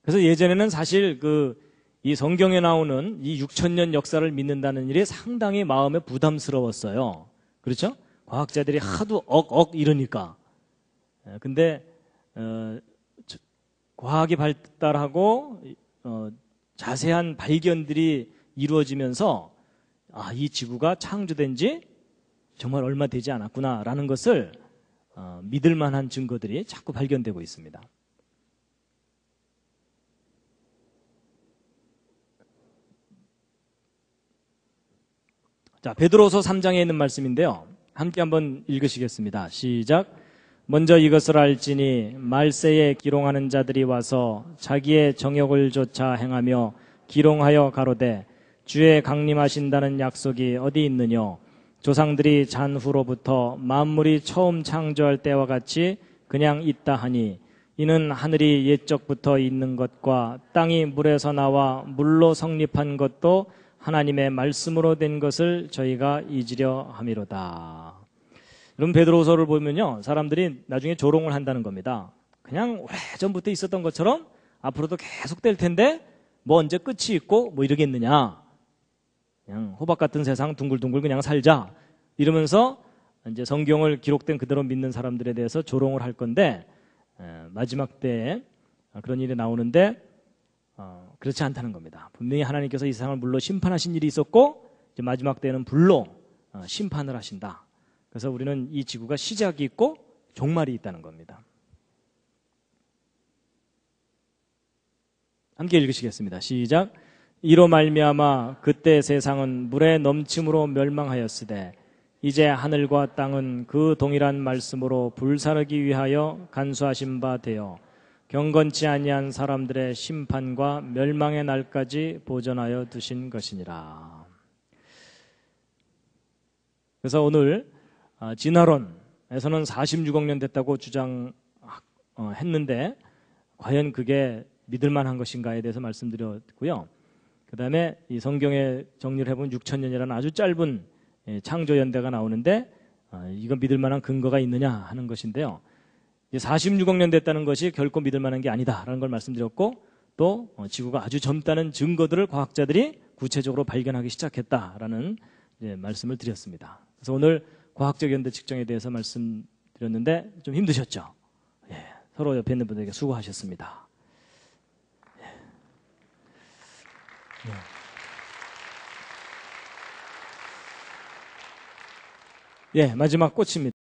A: 그래서 예전에는 사실 이 성경에 나오는 이 6,000년 역사를 믿는다는 일이 상당히 마음에 부담스러웠어요. 그렇죠? 과학자들이 하도 이러니까. 근데 과학이 발달하고 자세한 발견들이 이루어지면서 이 지구가 창조된 지 정말 얼마 되지 않았구나라는 것을 믿을 만한 증거들이 자꾸 발견되고 있습니다. 자, 베드로서 3장에 있는 말씀인데요. 함께 한번 읽으시겠습니다. 시작. 먼저 이것을 알지니 말세에 기롱하는 자들이 와서 자기의 정욕을 조차 행하며 기롱하여 가로되 주의 강림하신다는 약속이 어디 있느뇨? 조상들이 잔후로부터 만물이 처음 창조할 때와 같이 그냥 있다 하니 이는 하늘이 옛적부터 있는 것과 땅이 물에서 나와 물로 성립한 것도 하나님의 말씀으로 된 것을 저희가 잊으려 함이로다. 그럼 베드로서를 보면요, 사람들이 나중에 조롱을 한다는 겁니다. 그냥 오래전부터 있었던 것처럼 앞으로도 계속 될 텐데 뭐 언제 끝이 있고 뭐 이러겠느냐. 그냥 호박 같은 세상 둥글둥글 그냥 살자. 이러면서 이제 성경을 기록된 그대로 믿는 사람들에 대해서 조롱을 할 건데 마지막 때에 그런 일이 나오는데 그렇지 않다는 겁니다. 분명히 하나님께서 이 세상을 물로 심판하신 일이 있었고 이제 마지막 때는 불로 심판을 하신다. 그래서 우리는 이 지구가 시작이 있고 종말이 있다는 겁니다. 함께 읽으시겠습니다. 시작. 이로 말미암아 그때 세상은 물의 넘침으로 멸망하였으되 이제 하늘과 땅은 그 동일한 말씀으로 불사르기 위하여 간수하신 바 되어 경건치 아니한 사람들의 심판과 멸망의 날까지 보존하여 두신 것이니라. 그래서 오늘 진화론에서는 46억 년 됐다고 주장했는데 과연 그게 믿을 만한 것인가에 대해서 말씀드렸고요. 그 다음에 이 성경에 정리를 해보면 6,000년이라는 아주 짧은 창조 연대가 나오는데 이건 믿을 만한 근거가 있느냐 하는 것인데요. 46억 년 됐다는 것이 결코 믿을 만한 게 아니다라는 걸 말씀드렸고 또 지구가 아주 젊다는 증거들을 과학자들이 구체적으로 발견하기 시작했다라는 말씀을 드렸습니다. 그래서 오늘 과학적 연대 측정에 대해서 말씀드렸는데 좀 힘드셨죠? 서로 옆에 있는 분들에게 수고하셨습니다. 마지막 꽃입니다.